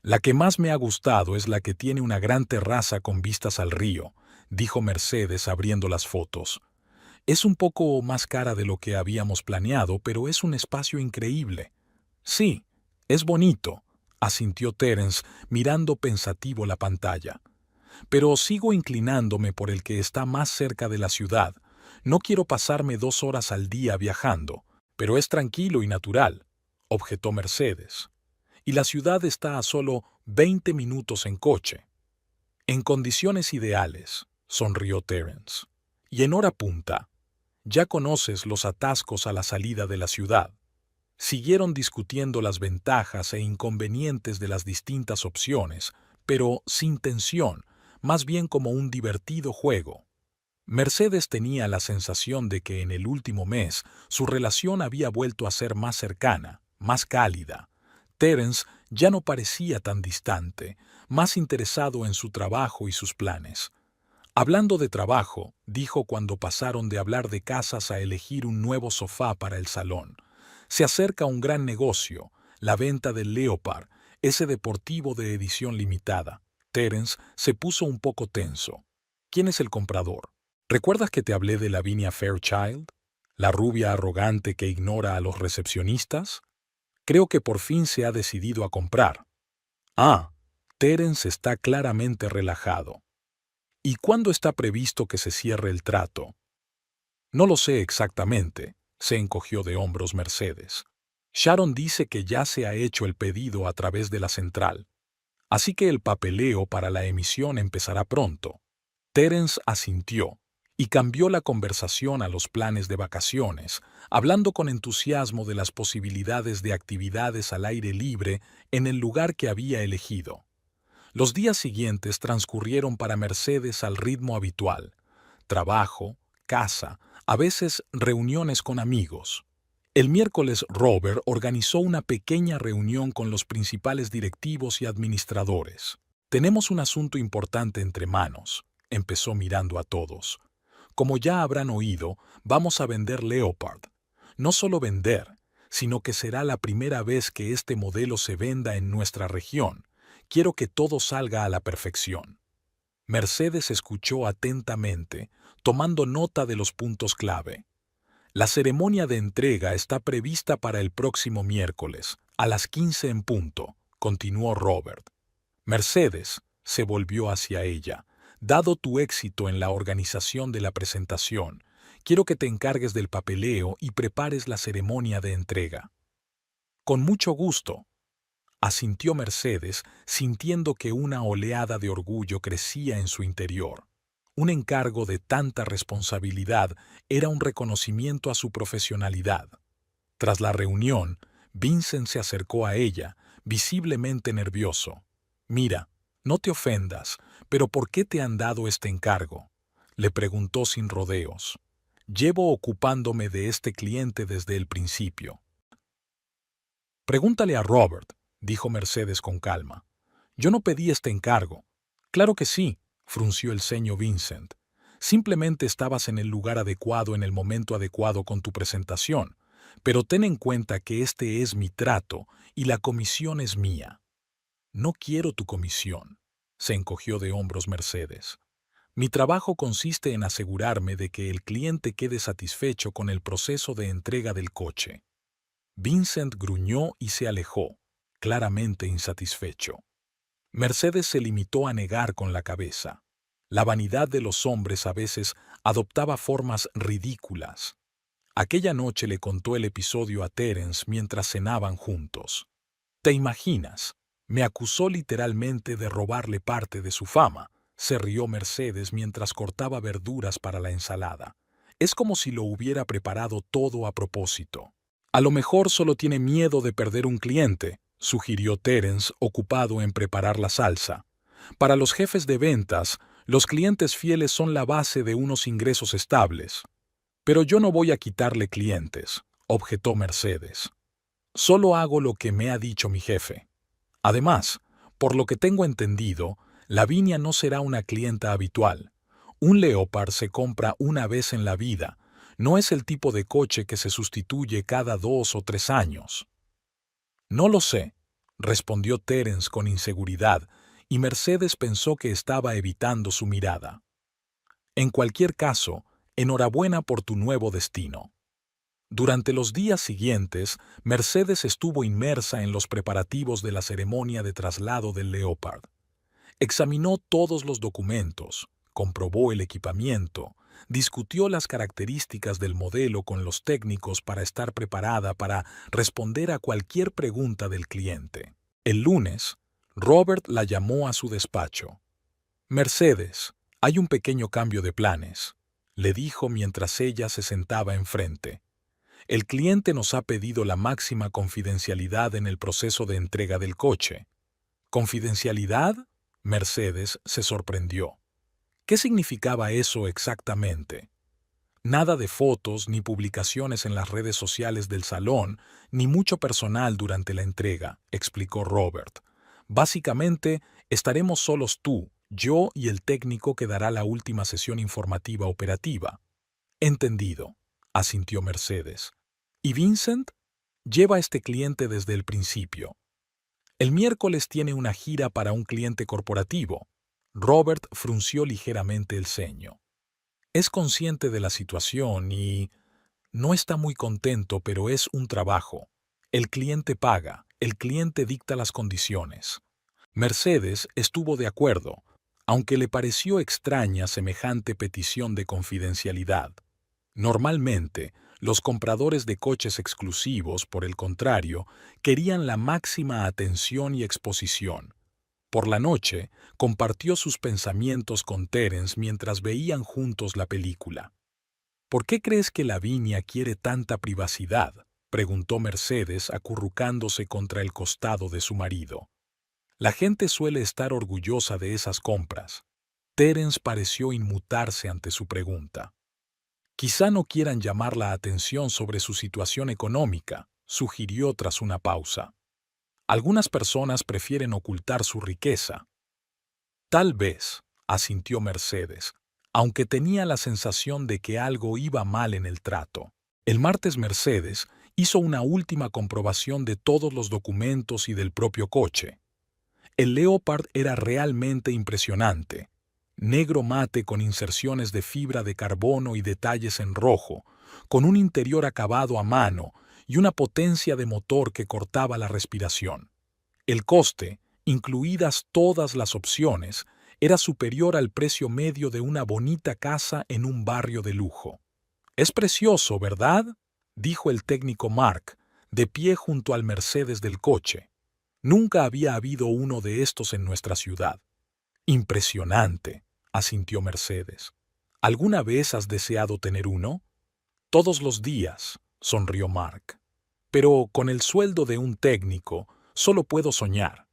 Speaker 1: La que más me ha gustado es la que tiene una gran terraza con vistas al río, dijo Mercedes abriendo las fotos. Es un poco más cara de lo que habíamos planeado, pero es un espacio increíble. Sí, es bonito, asintió Terence, mirando pensativo la pantalla. Pero sigo inclinándome por el que está más cerca de la ciudad. No quiero pasarme 2 horas al día viajando, pero es tranquilo y natural, objetó Mercedes. Y la ciudad está a solo 20 minutos en coche. En condiciones ideales, sonrió Terence. Y en hora punta. Ya conoces los atascos a la salida de la ciudad. Siguieron discutiendo las ventajas e inconvenientes de las distintas opciones, pero sin tensión, más bien como un divertido juego. Mercedes tenía la sensación de que en el último mes su relación había vuelto a ser más cercana, más cálida. Terence ya no parecía tan distante, más interesado en su trabajo y sus planes. Hablando de trabajo, dijo cuando pasaron de hablar de casas a elegir un nuevo sofá para el salón. Se acerca un gran negocio, la venta del Leopard, ese deportivo de edición limitada. Terence se puso un poco tenso. ¿Quién es el comprador? ¿Recuerdas que te hablé de Lavinia Fairchild? ¿La rubia arrogante que ignora a los recepcionistas? Creo que por fin se ha decidido a comprar. Ah, Terence está claramente relajado. ¿Y cuándo está previsto que se cierre el trato? No lo sé exactamente, se encogió de hombros Mercedes. Sharon dice que ya se ha hecho el pedido a través de la central, así que el papeleo para la emisión empezará pronto. Terence asintió y cambió la conversación a los planes de vacaciones, hablando con entusiasmo de las posibilidades de actividades al aire libre en el lugar que había elegido. Los días siguientes transcurrieron para Mercedes al ritmo habitual: trabajo, casa, a veces reuniones con amigos. El miércoles Robert organizó una pequeña reunión con los principales directivos y administradores. Tenemos un asunto importante entre manos, empezó mirando a todos. Como ya habrán oído, vamos a vender Leopard. No solo vender, sino que será la primera vez que este modelo se venda en nuestra región. Quiero que todo salga a la perfección. Mercedes escuchó atentamente, tomando nota de los puntos clave. La ceremonia de entrega está prevista para el próximo miércoles, a las 15 en punto, continuó Robert. Mercedes se volvió hacia ella. Dado tu éxito en la organización de la presentación, quiero que te encargues del papeleo y prepares la ceremonia de entrega. Con mucho gusto, asintió Mercedes, sintiendo que una oleada de orgullo crecía en su interior. Un encargo de tanta responsabilidad era un reconocimiento a su profesionalidad. Tras la reunión, Vincent se acercó a ella, visiblemente nervioso. «Mira, no te ofendas, pero ¿por qué te han dado este encargo?», le preguntó sin rodeos. «Llevo ocupándome de este cliente desde el principio». Pregúntale a Robert, dijo Mercedes con calma. Yo no pedí este encargo. Claro que sí, frunció el ceño Vincent. Simplemente estabas en el lugar adecuado en el momento adecuado con tu presentación. Pero ten en cuenta que este es mi trato y la comisión es mía. No quiero tu comisión, se encogió de hombros Mercedes. Mi trabajo consiste en asegurarme de que el cliente quede satisfecho con el proceso de entrega del coche. Vincent gruñó y se alejó, claramente insatisfecho. Mercedes se limitó a negar con la cabeza. La vanidad de los hombres a veces adoptaba formas ridículas. Aquella noche le contó el episodio a Terence mientras cenaban juntos. ¿Te imaginas? Me acusó literalmente de robarle parte de su fama, se rió Mercedes mientras cortaba verduras para la ensalada. Es como si lo hubiera preparado todo a propósito. A lo mejor solo tiene miedo de perder un cliente, sugirió Terence, ocupado en preparar la salsa. Para los jefes de ventas, los clientes fieles son la base de unos ingresos estables. Pero yo no voy a quitarle clientes, objetó Mercedes. Solo hago lo que me ha dicho mi jefe. Además, por lo que tengo entendido, Lavinia no será una clienta habitual. Un Leopard se compra una vez en la vida. No es el tipo de coche que se sustituye cada 2 o 3 años. No lo sé, respondió Terence con inseguridad, y Mercedes pensó que estaba evitando su mirada. En cualquier caso, enhorabuena por tu nuevo destino. Durante los días siguientes, Mercedes estuvo inmersa en los preparativos de la ceremonia de traslado del Leopard. Examinó todos los documentos, comprobó el equipamiento, discutió las características del modelo con los técnicos para estar preparada para responder a cualquier pregunta del cliente. El lunes, Robert la llamó a su despacho. «Mercedes, hay un pequeño cambio de planes», le dijo mientras ella se sentaba enfrente. «El cliente nos ha pedido la máxima confidencialidad en el proceso de entrega del coche». ¿Confidencialidad? Mercedes se sorprendió. ¿Qué significaba eso exactamente? Nada de fotos ni publicaciones en las redes sociales del salón, ni mucho personal durante la entrega, explicó Robert. Básicamente, estaremos solos tú, yo y el técnico que dará la última sesión informativa operativa. Entendido, asintió Mercedes. ¿Y Vincent? Lleva a este cliente desde el principio. El miércoles tiene una gira para un cliente corporativo. Robert frunció ligeramente el ceño. Es consciente de la situación y no está muy contento, pero es un trabajo. El cliente paga, el cliente dicta las condiciones. Mercedes estuvo de acuerdo, aunque le pareció extraña semejante petición de confidencialidad. Normalmente, los compradores de coches exclusivos, por el contrario, querían la máxima atención y exposición. Por la noche, compartió sus pensamientos con Terence mientras veían juntos la película. ¿Por qué crees que Lavinia quiere tanta privacidad?, preguntó Mercedes acurrucándose contra el costado de su marido. La gente suele estar orgullosa de esas compras. Terence pareció inmutarse ante su pregunta. Quizá no quieran llamar la atención sobre su situación económica, sugirió tras una pausa. Algunas personas prefieren ocultar su riqueza. Tal vez, asintió Mercedes, aunque tenía la sensación de que algo iba mal en el trato. El martes Mercedes hizo una última comprobación de todos los documentos y del propio coche. El Leopard era realmente impresionante. Negro mate con inserciones de fibra de carbono y detalles en rojo, con un interior acabado a mano y una potencia de motor que cortaba la respiración. El coste, incluidas todas las opciones, era superior al precio medio de una bonita casa en un barrio de lujo. «Es precioso, ¿verdad?», dijo el técnico Mark, de pie junto al Mercedes del coche. «Nunca había habido uno de estos en nuestra ciudad». «Impresionante», asintió Mercedes. «¿Alguna vez has deseado tener uno?» «Todos los días», sonrió Mark. «Pero con el sueldo de un técnico, solo puedo soñar.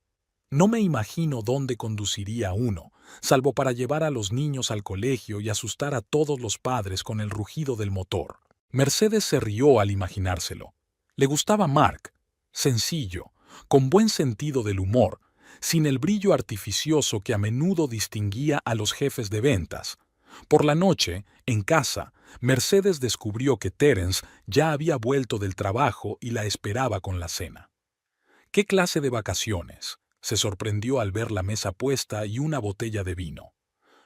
Speaker 1: No me imagino dónde conduciría uno, salvo para llevar a los niños al colegio y asustar a todos los padres con el rugido del motor». Mercedes se rió al imaginárselo. Le gustaba Mark. sencillo, con buen sentido del humor, sin el brillo artificioso que a menudo distinguía a los jefes de ventas. Por la noche, en casa, Mercedes descubrió que Terence ya había vuelto del trabajo y la esperaba con la cena. ¿Qué clase de vacaciones? Se sorprendió al ver la mesa puesta y una botella de vino.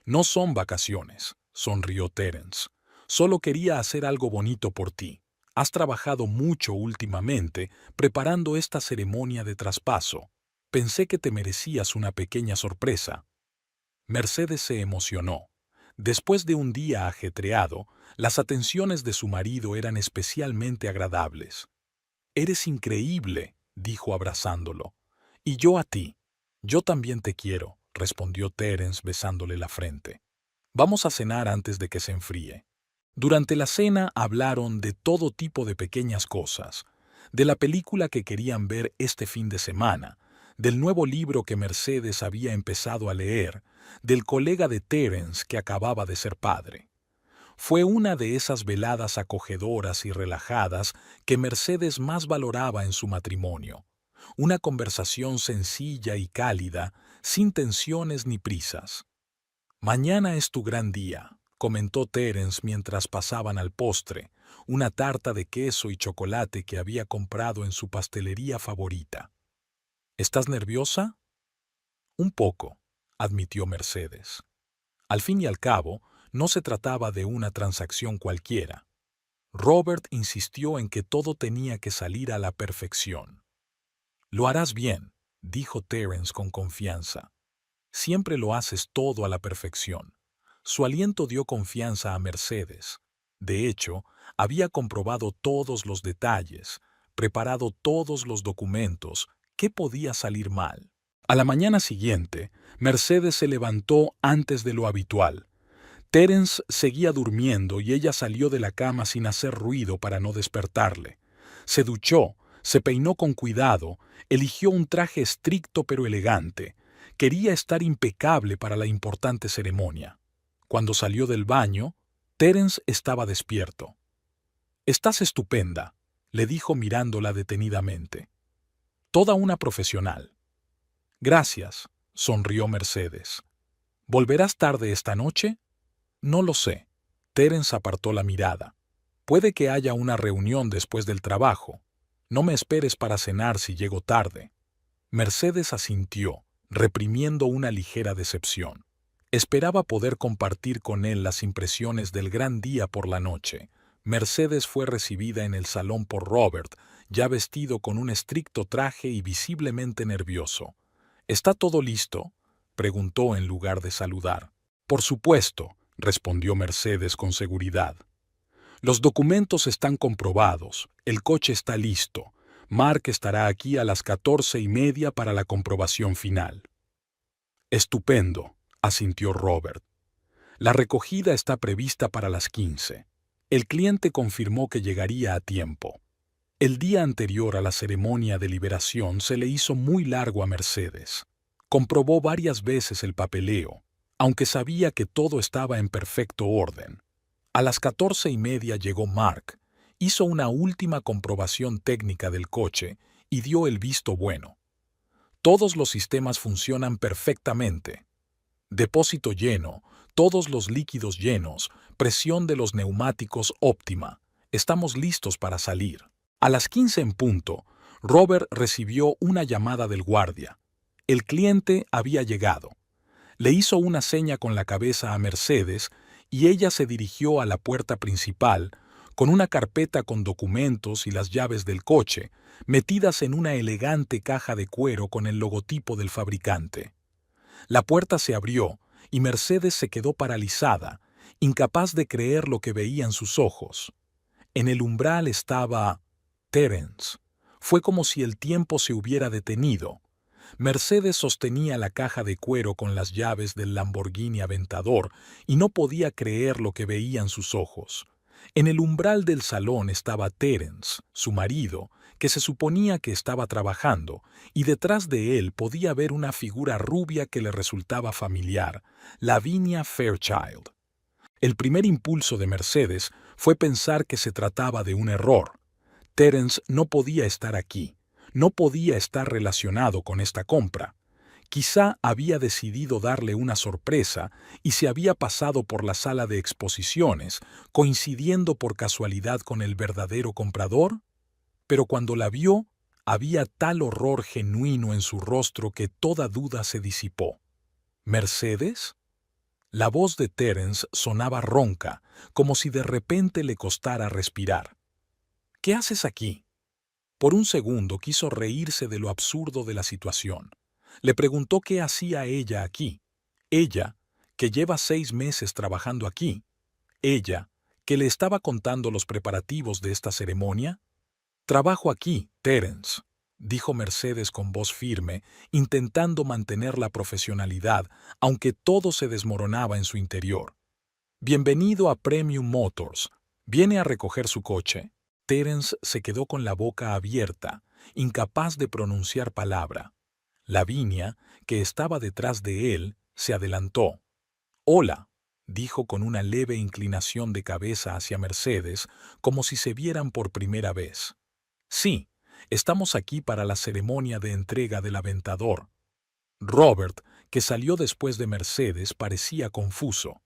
Speaker 1: No son vacaciones, sonrió Terence. Solo quería hacer algo bonito por ti. Has trabajado mucho últimamente preparando esta ceremonia de traspaso. Pensé que te merecías una pequeña sorpresa. Mercedes se emocionó. Después de un día ajetreado, las atenciones de su marido eran especialmente agradables. «Eres increíble», dijo abrazándolo. «Y yo a ti. Yo también te quiero», respondió Terence besándole la frente. «Vamos a cenar antes de que se enfríe». Durante la cena hablaron de todo tipo de pequeñas cosas, de la película que querían ver este fin de semana, del nuevo libro que Mercedes había empezado a leer, del colega de Terence que acababa de ser padre. Fue una de esas veladas acogedoras y relajadas que Mercedes más valoraba en su matrimonio. Una conversación sencilla y cálida, sin tensiones ni prisas. «Mañana es tu gran día», comentó Terence mientras pasaban al postre, una tarta de queso y chocolate que había comprado en su pastelería favorita. «¿Estás nerviosa?» «Un poco», admitió Mercedes. Al fin y al cabo, no se trataba de una transacción cualquiera. Robert insistió en que todo tenía que salir a la perfección. «Lo harás bien», dijo Terence con confianza. «Siempre lo haces todo a la perfección». Su aliento dio confianza a Mercedes. De hecho, había comprobado todos los detalles, preparado todos los documentos. ¿Qué podía salir mal? A la mañana siguiente, Mercedes se levantó antes de lo habitual. Terence seguía durmiendo y ella salió de la cama sin hacer ruido para no despertarle. Se duchó, se peinó con cuidado, eligió un traje estricto pero elegante. Quería estar impecable para la importante ceremonia. Cuando salió del baño, Terence estaba despierto. «Estás estupenda», le dijo mirándola detenidamente. «Toda una profesional». «Gracias», sonrió Mercedes. «¿Volverás tarde esta noche?» «No lo sé». Terence apartó la mirada. «Puede que haya una reunión después del trabajo. No me esperes para cenar si llego tarde». Mercedes asintió, reprimiendo una ligera decepción. Esperaba poder compartir con él las impresiones del gran día por la noche. Mercedes fue recibida en el salón por Robert, ya vestido con un estricto traje y visiblemente nervioso. «¿Está todo listo?», preguntó en lugar de saludar. «Por supuesto», respondió Mercedes con seguridad. «Los documentos están comprobados, el coche está listo. Mark estará aquí a las 14:30 para la comprobación final». «Estupendo», asintió Robert. «La recogida está prevista para las 15. El cliente confirmó que llegaría a tiempo». El día anterior a la ceremonia de liberación se le hizo muy largo a Mercedes. Comprobó varias veces el papeleo, aunque sabía que todo estaba en perfecto orden. A las 14:30 llegó Mark, hizo una última comprobación técnica del coche y dio el visto bueno. «Todos los sistemas funcionan perfectamente. Depósito lleno, todos los líquidos llenos, presión de los neumáticos óptima. Estamos listos para salir». A las 15 en punto, Robert recibió una llamada del guardia. El cliente había llegado. Le hizo una seña con la cabeza a Mercedes y ella se dirigió a la puerta principal con una carpeta con documentos y las llaves del coche, metidas en una elegante caja de cuero con el logotipo del fabricante. La puerta se abrió y Mercedes se quedó paralizada, incapaz de creer lo que veían sus ojos. En el umbral estaba Terence. Fue como si el tiempo se hubiera detenido. Mercedes sostenía la caja de cuero con las llaves del Lamborghini Aventador y no podía creer lo que veían sus ojos. En el umbral del salón estaba Terence, su marido, que se suponía que estaba trabajando, y detrás de él podía ver una figura rubia que le resultaba familiar, Lavinia Fairchild. El primer impulso de Mercedes fue pensar que se trataba de un error. Terence no podía estar aquí. No podía estar relacionado con esta compra. Quizá había decidido darle una sorpresa y se había pasado por la sala de exposiciones, coincidiendo por casualidad con el verdadero comprador. Pero cuando la vio, había tal horror genuino en su rostro que toda duda se disipó. ¿Mercedes? La voz de Terence sonaba ronca, como si de repente le costara respirar. ¿Qué haces aquí? Por un segundo quiso reírse de lo absurdo de la situación. Le preguntó qué hacía ella aquí. Ella, que lleva 6 meses trabajando aquí. Ella, que le estaba contando los preparativos de esta ceremonia. Trabajo aquí, Terence, dijo Mercedes con voz firme, intentando mantener la profesionalidad, aunque todo se desmoronaba en su interior. Bienvenido a Premium Motors. ¿Viene a recoger su coche? Terence se quedó con la boca abierta, incapaz de pronunciar palabra. Lavinia, que estaba detrás de él, se adelantó. «Hola», dijo con una leve inclinación de cabeza hacia Mercedes, como si se vieran por primera vez. «Sí, estamos aquí para la ceremonia de entrega del Aventador». Robert, que salió después de Mercedes, parecía confuso.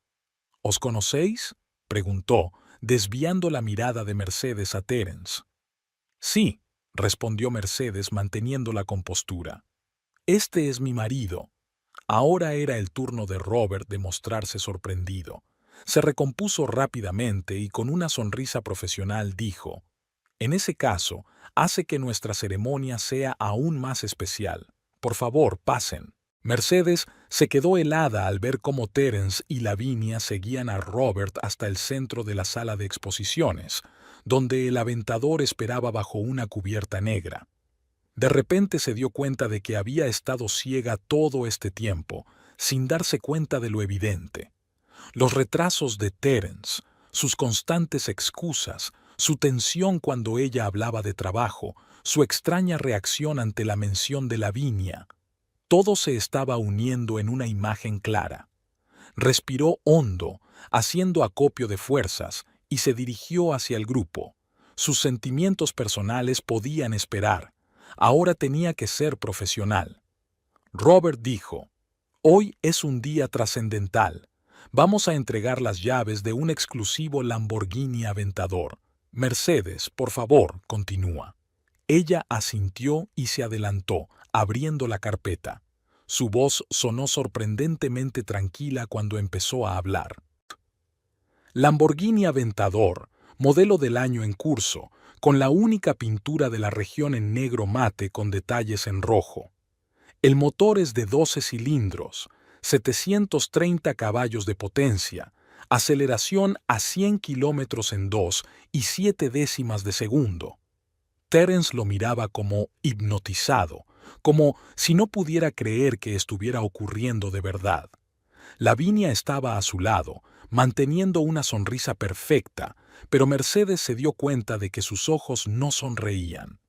Speaker 1: «¿Os conocéis?», preguntó, desviando la mirada de Mercedes a Terence. «Sí», respondió Mercedes manteniendo la compostura. «Este es mi marido». Ahora era el turno de Robert de mostrarse sorprendido. Se recompuso rápidamente y con una sonrisa profesional dijo: «En ese caso, hace que nuestra ceremonia sea aún más especial. Por favor, pasen». Mercedes se quedó helada al ver cómo Terence y Lavinia seguían a Robert hasta el centro de la sala de exposiciones, donde el aventador esperaba bajo una cubierta negra. De repente se dio cuenta de que había estado ciega todo este tiempo, sin darse cuenta de lo evidente. Los retrasos de Terence, sus constantes excusas, su tensión cuando ella hablaba de trabajo, su extraña reacción ante la mención de Lavinia. Todo se estaba uniendo en una imagen clara. Respiró hondo, haciendo acopio de fuerzas, y se dirigió hacia el grupo. Sus sentimientos personales podían esperar. Ahora tenía que ser profesional. Robert dijo: «Hoy es un día trascendental. Vamos a entregar las llaves de un exclusivo Lamborghini Aventador. Mercedes, por favor, continúa». Ella asintió y se adelantó, abriendo la carpeta. Su voz sonó sorprendentemente tranquila cuando empezó a hablar. Lamborghini Aventador, modelo del año en curso, con la única pintura de la región en negro mate con detalles en rojo. El motor es de 12 cilindros, 730 caballos de potencia, aceleración a 100 kilómetros en 2,7 de segundo. Terence lo miraba como hipnotizado, como si no pudiera creer que estuviera ocurriendo de verdad. Lavinia estaba a su lado, manteniendo una sonrisa perfecta, pero Mercedes se dio cuenta de que sus ojos no sonreían.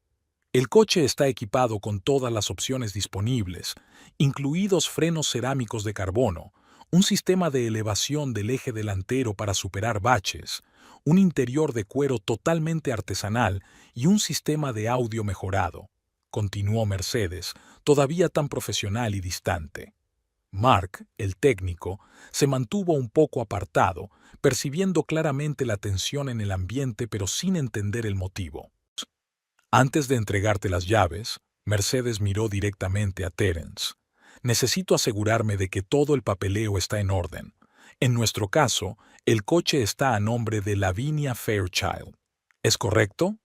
Speaker 1: El coche está equipado con todas las opciones disponibles, incluidos frenos cerámicos de carbono, un sistema de elevación del eje delantero para superar baches, un interior de cuero totalmente artesanal y un sistema de audio mejorado, continuó Mercedes, todavía tan profesional y distante. Mark, el técnico, se mantuvo un poco apartado, percibiendo claramente la tensión en el ambiente pero sin entender el motivo. Antes de entregarte las llaves, Mercedes miró directamente a Terence. Necesito asegurarme de que todo el papeleo está en orden. En nuestro caso, el coche está a nombre de Lavinia Fairchild. ¿Es correcto?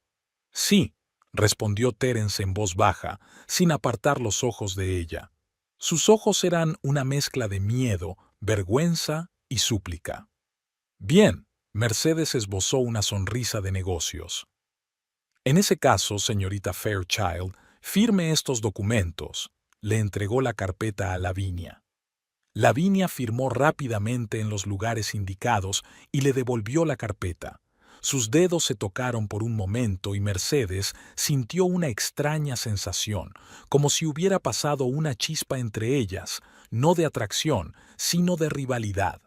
Speaker 1: Sí, respondió Terence en voz baja, sin apartar los ojos de ella. Sus ojos eran una mezcla de miedo, vergüenza y súplica. Bien, Mercedes esbozó una sonrisa de negocios. En ese caso, señorita Fairchild, firme estos documentos. Le entregó la carpeta a Lavinia. Lavinia firmó rápidamente en los lugares indicados y le devolvió la carpeta. Sus dedos se tocaron por un momento y Mercedes sintió una extraña sensación, como si hubiera pasado una chispa entre ellas, no de atracción, sino de rivalidad.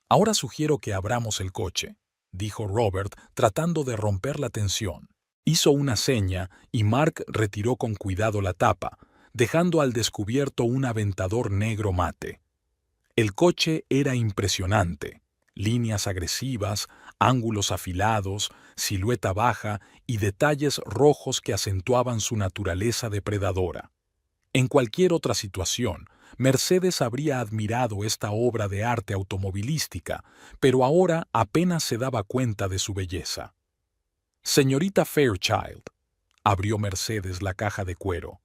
Speaker 1: «Ahora sugiero que abramos el coche», dijo Robert, tratando de romper la tensión. Hizo una seña y Mark retiró con cuidado la tapa, dejando al descubierto un aventador negro mate. El coche era impresionante. Líneas agresivas, ángulos afilados, silueta baja y detalles rojos que acentuaban su naturaleza depredadora. En cualquier otra situación, Mercedes habría admirado esta obra de arte automovilística, pero ahora apenas se daba cuenta de su belleza. Señorita Fairchild, abrió Mercedes la caja de cuero.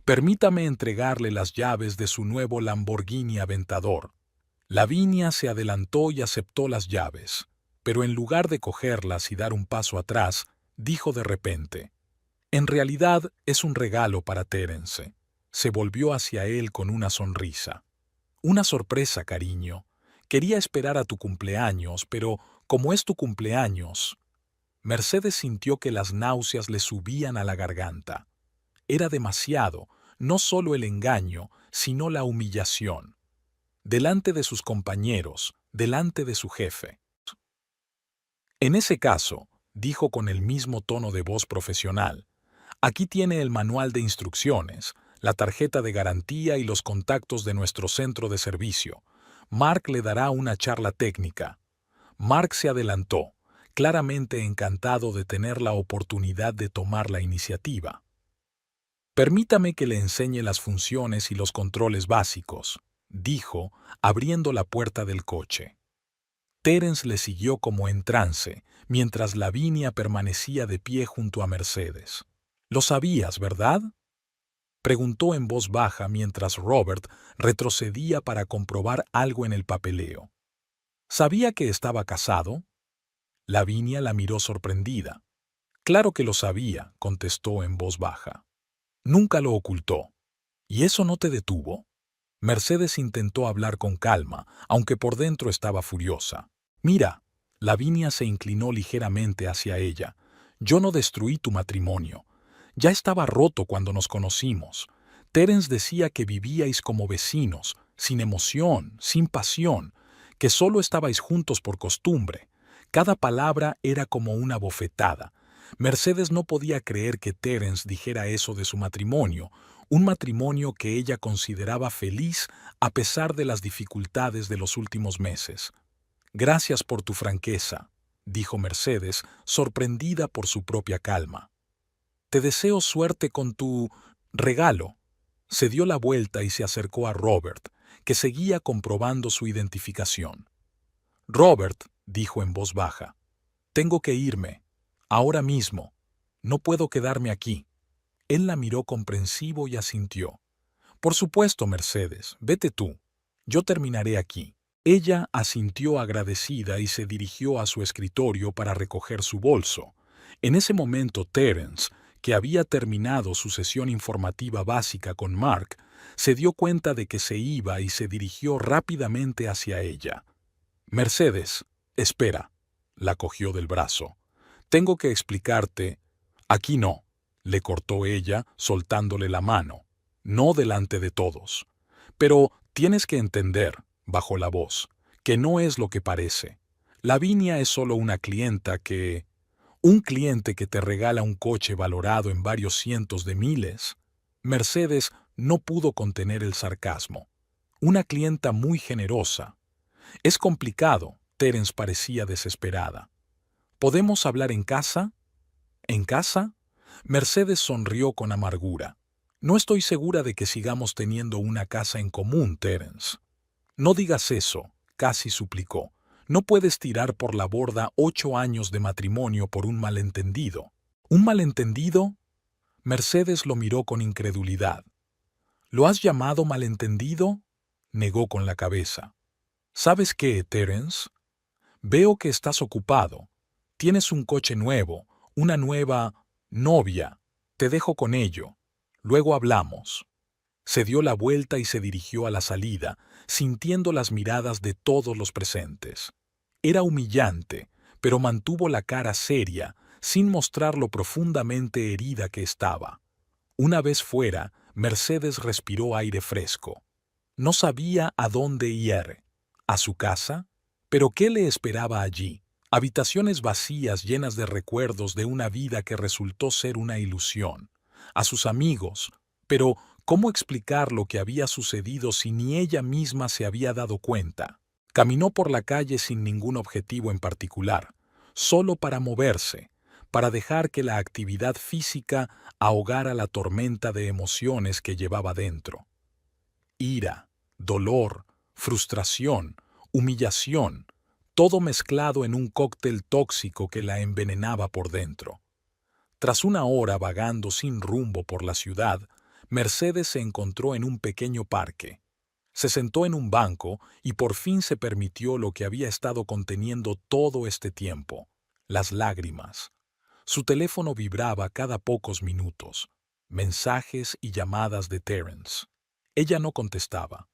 Speaker 1: Permítame entregarle las llaves de su nuevo Lamborghini Aventador. Lavinia se adelantó y aceptó las llaves, pero en lugar de cogerlas y dar un paso atrás, dijo de repente: «En realidad es un regalo para Terence». Se volvió hacia él con una sonrisa. «Una sorpresa, cariño. Quería esperar a tu cumpleaños, pero como es tu cumpleaños...» Mercedes sintió que las náuseas le subían a la garganta. Era demasiado, no solo el engaño, sino la humillación. Delante de sus compañeros, delante de su jefe. «En ese caso», dijo con el mismo tono de voz profesional, «aquí tiene el manual de instrucciones, la tarjeta de garantía y los contactos de nuestro centro de servicio. Mark le dará una charla técnica». Mark se adelantó, claramente encantado de tener la oportunidad de tomar la iniciativa. «Permítame que le enseñe las funciones y los controles básicos», dijo, abriendo la puerta del coche. Terence le siguió como en trance, mientras Lavinia permanecía de pie junto a Mercedes. «Lo sabías, ¿verdad?», preguntó en voz baja mientras Robert retrocedía para comprobar algo en el papeleo. «¿Sabía que estaba casado?». Lavinia la miró sorprendida. «Claro que lo sabía», contestó en voz baja. «Nunca lo ocultó. ¿Y eso no te detuvo?». Mercedes intentó hablar con calma, aunque por dentro estaba furiosa. «Mira», Lavinia se inclinó ligeramente hacia ella, «yo no destruí tu matrimonio. Ya estaba roto cuando nos conocimos. Terence decía que vivíais como vecinos, sin emoción, sin pasión, que solo estabais juntos por costumbre. Cada palabra era como una bofetada. Mercedes no podía creer que Terence dijera eso de su matrimonio, un matrimonio que ella consideraba feliz a pesar de las dificultades de los últimos meses. «Gracias por tu franqueza», dijo Mercedes, sorprendida por su propia calma. «Te deseo suerte con tu regalo». Se dio la vuelta y se acercó a Robert, que seguía comprobando su identificación. «Robert», dijo en voz baja, «tengo que irme. Ahora mismo. No puedo quedarme aquí». Él la miró comprensivo y asintió. «Por supuesto, Mercedes, vete tú. Yo terminaré aquí». Ella asintió agradecida y se dirigió a su escritorio para recoger su bolso. En ese momento Terence, que había terminado su sesión informativa básica con Mark, se dio cuenta de que se iba y se dirigió rápidamente hacia ella. «Mercedes, espera», la cogió del brazo. «Tengo que explicarte...». «Aquí no», le cortó ella, soltándole la mano. «No delante de todos. Pero tienes que entender», bajó la voz, «que no es lo que parece. Lavinia es solo una clienta que... un cliente que te regala un coche valorado en varios cientos de miles». Mercedes no pudo contener el sarcasmo. «Una clienta muy generosa». «Es complicado», Terence parecía desesperada. «¿Podemos hablar en casa?». «¿En casa?». Mercedes sonrió con amargura. «No estoy segura de que sigamos teniendo una casa en común, Terence». «No digas eso», casi suplicó. «No puedes tirar por la borda 8 años de matrimonio por un malentendido». «¿Un malentendido?». Mercedes lo miró con incredulidad. «¿Lo has llamado malentendido?». Negó con la cabeza. «¿Sabes qué, Terence? Veo que estás ocupado. Tienes un coche nuevo, una nueva novia. Te dejo con ello. Luego hablamos». Se dio la vuelta y se dirigió a la salida, sintiendo las miradas de todos los presentes. Era humillante, pero mantuvo la cara seria, sin mostrar lo profundamente herida que estaba. Una vez fuera, Mercedes respiró aire fresco. No sabía a dónde ir. ¿A su casa? ¿Pero qué le esperaba allí? Habitaciones vacías llenas de recuerdos de una vida que resultó ser una ilusión. A sus amigos. Pero, ¿cómo explicar lo que había sucedido si ni ella misma se había dado cuenta? Caminó por la calle sin ningún objetivo en particular, solo para moverse, para dejar que la actividad física ahogara la tormenta de emociones que llevaba dentro. Ira, dolor, frustración, humillación, todo mezclado en un cóctel tóxico que la envenenaba por dentro. Tras una hora vagando sin rumbo por la ciudad, Mercedes se encontró en un pequeño parque. Se sentó en un banco y por fin se permitió lo que había estado conteniendo todo este tiempo: las lágrimas. Su teléfono vibraba cada pocos minutos, mensajes y llamadas de Terence. Ella no contestaba.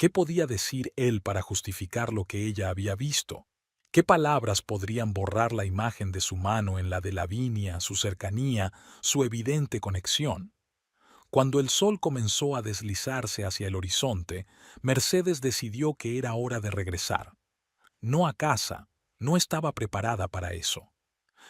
Speaker 1: ¿Qué podía decir él para justificar lo que ella había visto? ¿Qué palabras podrían borrar la imagen de su mano en la de Lavinia, su cercanía, su evidente conexión? Cuando el sol comenzó a deslizarse hacia el horizonte, Mercedes decidió que era hora de regresar. No a casa, no estaba preparada para eso.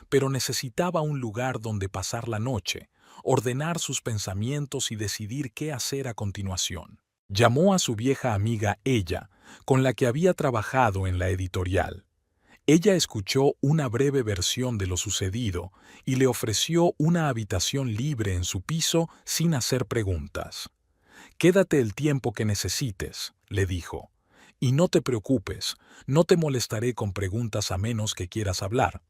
Speaker 1: Pero necesitaba un lugar donde pasar la noche, ordenar sus pensamientos y decidir qué hacer a continuación. Llamó a su vieja amiga Ella, con la que había trabajado en la editorial. Ella escuchó una breve versión de lo sucedido y le ofreció una habitación libre en su piso sin hacer preguntas. «Quédate el tiempo que necesites», le dijo, «y no te preocupes, no te molestaré con preguntas a menos que quieras hablar».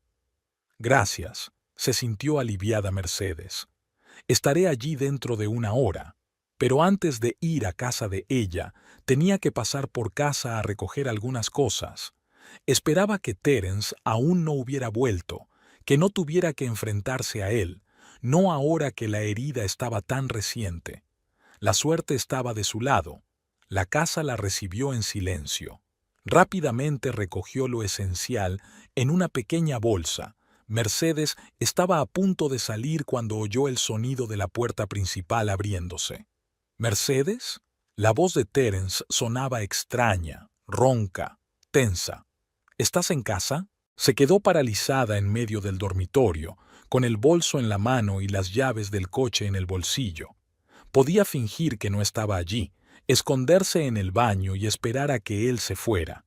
Speaker 1: «Gracias», se sintió aliviada Mercedes. «Estaré allí dentro de una hora». Pero antes de ir a casa de ella, tenía que pasar por casa a recoger algunas cosas. Esperaba que Terence aún no hubiera vuelto, que no tuviera que enfrentarse a él, no ahora que la herida estaba tan reciente. La suerte estaba de su lado. La casa la recibió en silencio. Rápidamente recogió lo esencial en una pequeña bolsa. Mercedes estaba a punto de salir cuando oyó el sonido de la puerta principal abriéndose. «¿Mercedes?». La voz de Terence sonaba extraña, ronca, tensa. «¿Estás en casa?». Se quedó paralizada en medio del dormitorio, con el bolso en la mano y las llaves del coche en el bolsillo. Podía fingir que no estaba allí, esconderse en el baño y esperar a que él se fuera.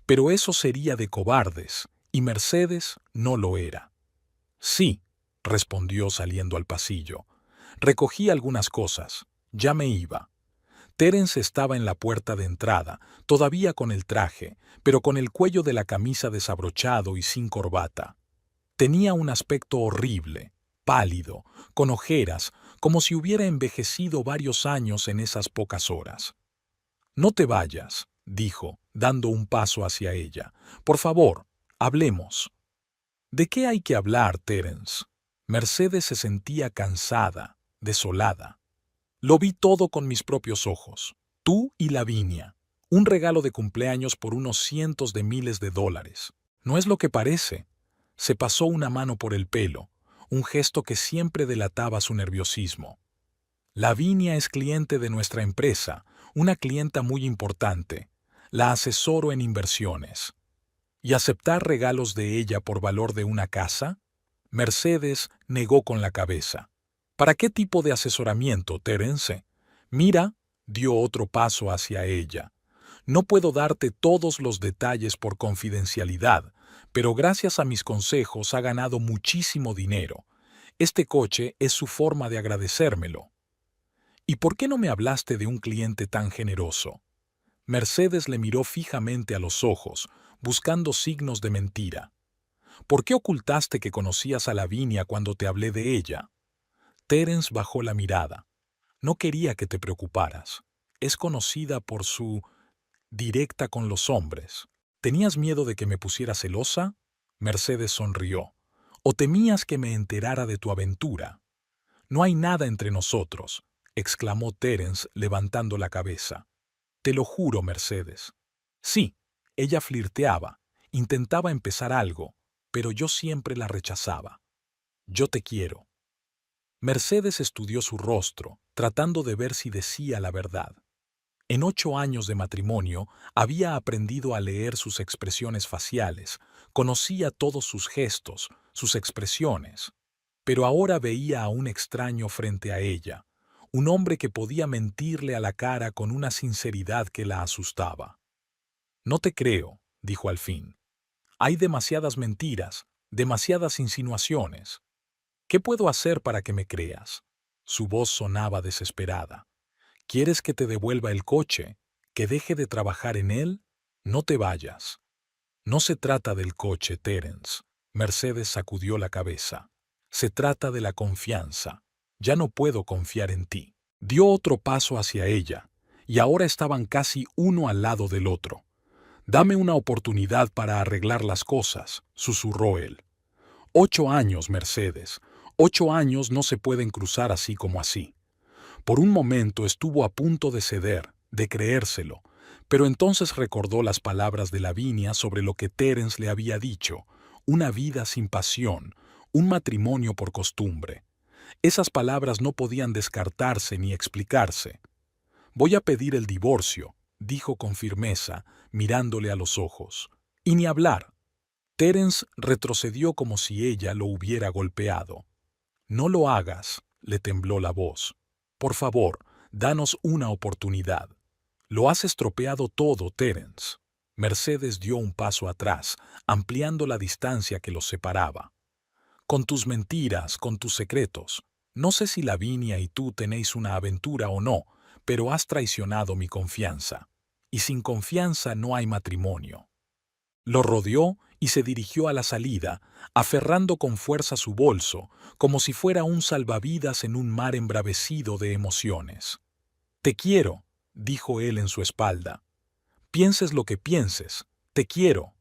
Speaker 1: Pero eso sería de cobardes, y Mercedes no lo era. «Sí», respondió saliendo al pasillo. «Recogí algunas cosas. Ya me iba». Terence estaba en la puerta de entrada, todavía con el traje, pero con el cuello de la camisa desabrochado y sin corbata. Tenía un aspecto horrible, pálido, con ojeras, como si hubiera envejecido varios años en esas pocas horas. «No te vayas», dijo, dando un paso hacia ella. «Por favor, hablemos». «¿De qué hay que hablar, Terence?». Mercedes se sentía cansada, desolada. «Lo vi todo con mis propios ojos. Tú y Lavinia. Un regalo de cumpleaños por unos cientos de miles de dólares. No es lo que parece». Se pasó una mano por el pelo, un gesto que siempre delataba su nerviosismo. «Lavinia es cliente de nuestra empresa, una clienta muy importante. La asesoro en inversiones». «¿Y aceptar regalos de ella por valor de una casa?». Mercedes negó con la cabeza. «¿Para qué tipo de asesoramiento, Terence?». «Mira», dio otro paso hacia ella. «No puedo darte todos los detalles por confidencialidad, pero gracias a mis consejos ha ganado muchísimo dinero. Este coche es su forma de agradecérmelo». «¿Y por qué no me hablaste de un cliente tan generoso?». Mercedes le miró fijamente a los ojos, buscando signos de mentira. «¿Por qué ocultaste que conocías a Lavinia cuando te hablé de ella?». Terence bajó la mirada. «No quería que te preocuparas. Es conocida por su directa con los hombres. ¿Tenías miedo de que me pusiera celosa?». Mercedes sonrió. «¿O temías que me enterara de tu aventura?». «No hay nada entre nosotros», exclamó Terence levantando la cabeza. «Te lo juro, Mercedes». «Sí», ella flirteaba, intentaba empezar algo, pero yo siempre la rechazaba. «Yo te quiero». Mercedes estudió su rostro, tratando de ver si decía la verdad. En 8 años de matrimonio había aprendido a leer sus expresiones faciales, conocía todos sus gestos, sus expresiones, pero ahora veía a un extraño frente a ella, un hombre que podía mentirle a la cara con una sinceridad que la asustaba. No te creo, dijo al fin. Hay demasiadas mentiras, demasiadas insinuaciones. ¿Qué puedo hacer para que me creas? Su voz sonaba desesperada. ¿Quieres que te devuelva el coche? ¿Que deje de trabajar en él? No te vayas. No se trata del coche, Terence. Mercedes sacudió la cabeza. Se trata de la confianza. Ya no puedo confiar en ti. Dio otro paso hacia ella, y ahora estaban casi uno al lado del otro. Dame una oportunidad para arreglar las cosas, susurró él. 8 años, Mercedes. 8 años no se pueden cruzar así como así. Por un momento estuvo a punto de ceder, de creérselo, pero entonces recordó las palabras de Lavinia sobre lo que Terence le había dicho, una vida sin pasión, un matrimonio por costumbre. Esas palabras no podían descartarse ni explicarse. Voy a pedir el divorcio, dijo con firmeza, mirándole a los ojos. Y ni hablar. Terence retrocedió como si ella lo hubiera golpeado. No lo hagas, le tembló la voz. Por favor, danos una oportunidad. Lo has estropeado todo, Terence. Mercedes dio un paso atrás, ampliando la distancia que los separaba. Con tus mentiras, con tus secretos. No sé si Lavinia y tú tenéis una aventura o no, pero has traicionado mi confianza. Y sin confianza no hay matrimonio. Lo rodeó y se dirigió a la salida, aferrando con fuerza su bolso, como si fuera un salvavidas en un mar embravecido de emociones. Te quiero, dijo él en su espalda. Pienses lo que pienses, te quiero.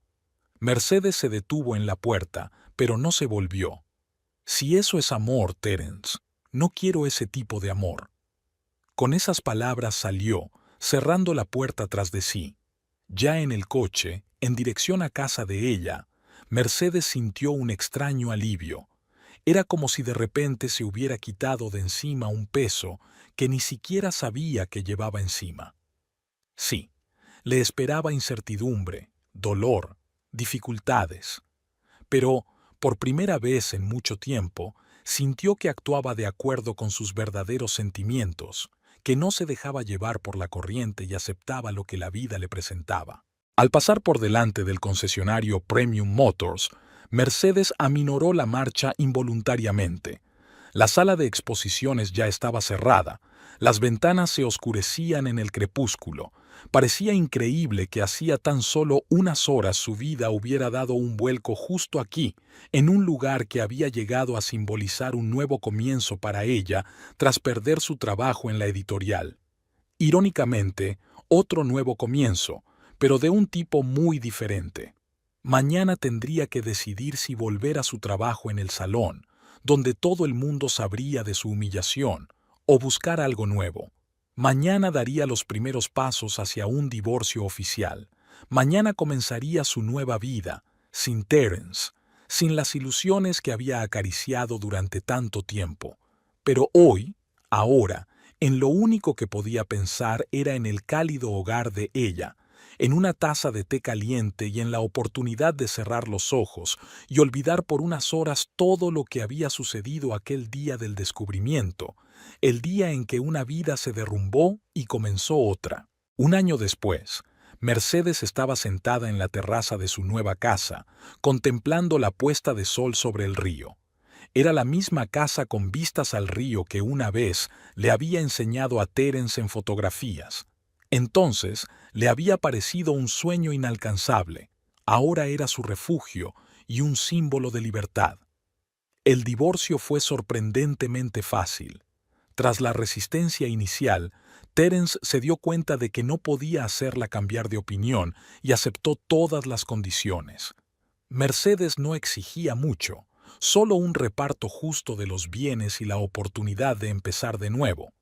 Speaker 1: Mercedes se detuvo en la puerta, pero no se volvió. Si eso es amor, Terence, no quiero ese tipo de amor. Con esas palabras salió, cerrando la puerta tras de sí. Ya en el coche, en dirección a casa de ella, Mercedes sintió un extraño alivio. Era como si de repente se hubiera quitado de encima un peso que ni siquiera sabía que llevaba encima. Sí, le esperaba incertidumbre, dolor, dificultades. Pero, por primera vez en mucho tiempo, sintió que actuaba de acuerdo con sus verdaderos sentimientos, que no se dejaba llevar por la corriente y aceptaba lo que la vida le presentaba. Al pasar por delante del concesionario Premium Motors, Mercedes aminoró la marcha involuntariamente. La sala de exposiciones ya estaba cerrada, las ventanas se oscurecían en el crepúsculo. Parecía increíble que hacía tan solo unas horas su vida hubiera dado un vuelco justo aquí, en un lugar que había llegado a simbolizar un nuevo comienzo para ella tras perder su trabajo en la editorial. Irónicamente, otro nuevo comienzo, pero de un tipo muy diferente. Mañana tendría que decidir si volver a su trabajo en el salón, donde todo el mundo sabría de su humillación, o buscar algo nuevo. Mañana daría los primeros pasos hacia un divorcio oficial. Mañana comenzaría su nueva vida, sin Terence, sin las ilusiones que había acariciado durante tanto tiempo. Pero hoy, ahora, en lo único que podía pensar era en el cálido hogar de ella, en una taza de té caliente y en la oportunidad de cerrar los ojos y olvidar por unas horas todo lo que había sucedido aquel día del descubrimiento, el día en que una vida se derrumbó y comenzó otra. Un año después, Mercedes estaba sentada en la terraza de su nueva casa, contemplando la puesta de sol sobre el río. Era la misma casa con vistas al río que una vez le había enseñado a Terence en fotografías. Entonces le había parecido un sueño inalcanzable. Ahora era su refugio y un símbolo de libertad. El divorcio fue sorprendentemente fácil. Tras la resistencia inicial, Terence se dio cuenta de que no podía hacerla cambiar de opinión y aceptó todas las condiciones. Mercedes no exigía mucho, solo un reparto justo de los bienes y la oportunidad de empezar de nuevo.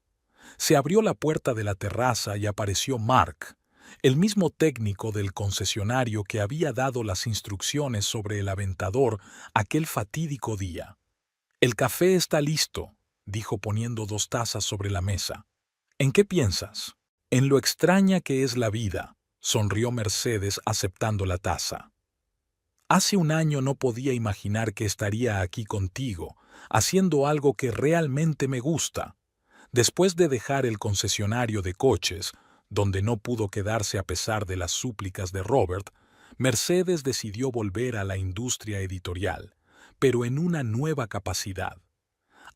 Speaker 1: Se abrió la puerta de la terraza y apareció Mark, el mismo técnico del concesionario que había dado las instrucciones sobre el Aventador aquel fatídico día. «El café está listo», dijo poniendo 2 tazas sobre la mesa. «¿En qué piensas?» En lo extraña que es la vida, sonrió Mercedes aceptando la taza. Hace un año no podía imaginar que estaría aquí contigo, haciendo algo que realmente me gusta. Después de dejar el concesionario de coches, donde no pudo quedarse a pesar de las súplicas de Robert, Mercedes decidió volver a la industria editorial, pero en una nueva capacidad.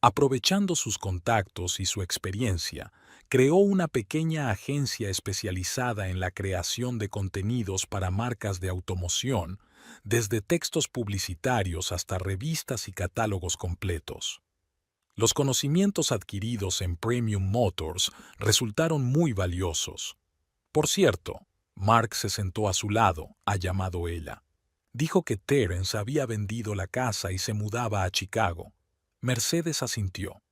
Speaker 1: Aprovechando sus contactos y su experiencia, creó una pequeña agencia especializada en la creación de contenidos para marcas de automoción, desde textos publicitarios hasta revistas y catálogos completos. Los conocimientos adquiridos en Premium Motors resultaron muy valiosos. Por cierto, Mark se sentó a su lado, ha llamado ella. Dijo que Terence había vendido la casa y se mudaba a Chicago. Mercedes asintió.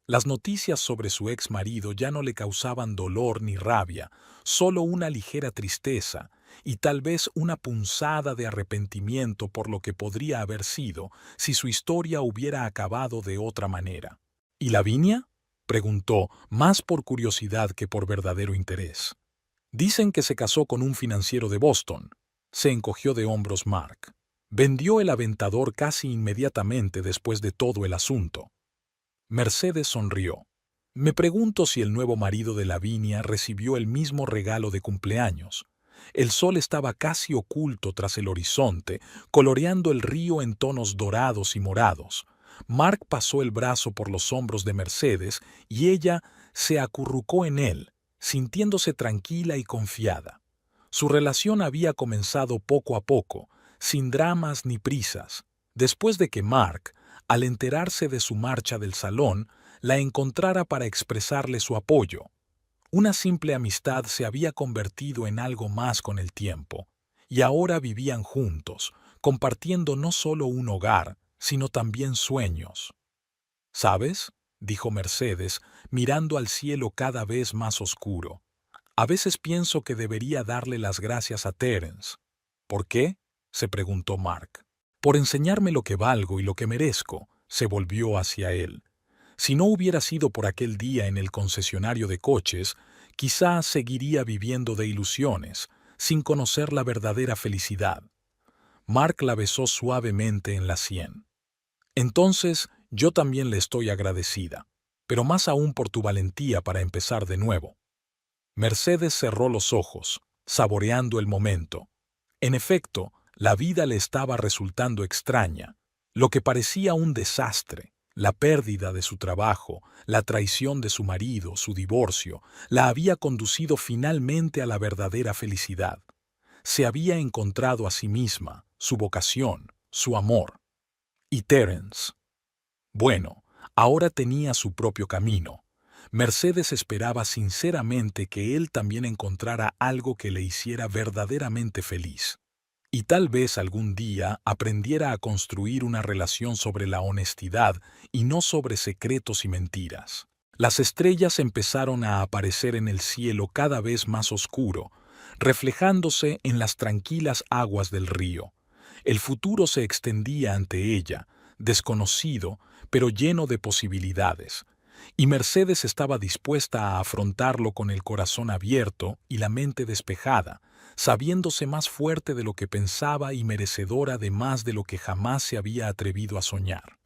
Speaker 1: Las noticias sobre su ex marido ya no le causaban dolor ni rabia, solo una ligera tristeza y tal vez una punzada de arrepentimiento por lo que podría haber sido si su historia hubiera acabado de otra manera. ¿Y Lavinia?, preguntó, más por curiosidad que por verdadero interés. Dicen que se casó con un financiero de Boston. Se encogió de hombros Mark. Vendió el Aventador casi inmediatamente después de todo el asunto. Mercedes sonrió. Me pregunto si el nuevo marido de Lavinia recibió el mismo regalo de cumpleaños. El sol estaba casi oculto tras el horizonte, coloreando el río en tonos dorados y morados. Mark pasó el brazo por los hombros de Mercedes y ella se acurrucó en él, sintiéndose tranquila y confiada. Su relación había comenzado poco a poco, sin dramas ni prisas, después de que Mark, al enterarse de su marcha del salón, la encontrara para expresarle su apoyo. Una simple amistad se había convertido en algo más con el tiempo, y ahora vivían juntos, compartiendo no solo un hogar, sino también sueños. ¿Sabes?, dijo Mercedes, mirando al cielo cada vez más oscuro. A veces pienso que debería darle las gracias a Terence. ¿Por qué?, se preguntó Mark. Por enseñarme lo que valgo y lo que merezco, se volvió hacia él. Si no hubiera sido por aquel día en el concesionario de coches, quizá seguiría viviendo de ilusiones, sin conocer la verdadera felicidad. Mark la besó suavemente en la sien. Entonces, yo también le estoy agradecida, pero más aún por tu valentía para empezar de nuevo. Mercedes cerró los ojos, saboreando el momento. En efecto, la vida le estaba resultando extraña. Lo que parecía un desastre, la pérdida de su trabajo, la traición de su marido, su divorcio, la había conducido finalmente a la verdadera felicidad. Se había encontrado a sí misma, su vocación, su amor. Y Terence. Bueno, ahora tenía su propio camino. Mercedes esperaba sinceramente que él también encontrara algo que le hiciera verdaderamente feliz. Y tal vez algún día aprendiera a construir una relación sobre la honestidad y no sobre secretos y mentiras. Las estrellas empezaron a aparecer en el cielo cada vez más oscuro, reflejándose en las tranquilas aguas del río. El futuro se extendía ante ella, desconocido, pero lleno de posibilidades. Y Mercedes estaba dispuesta a afrontarlo con el corazón abierto y la mente despejada, sabiéndose más fuerte de lo que pensaba y merecedora de más de lo que jamás se había atrevido a soñar.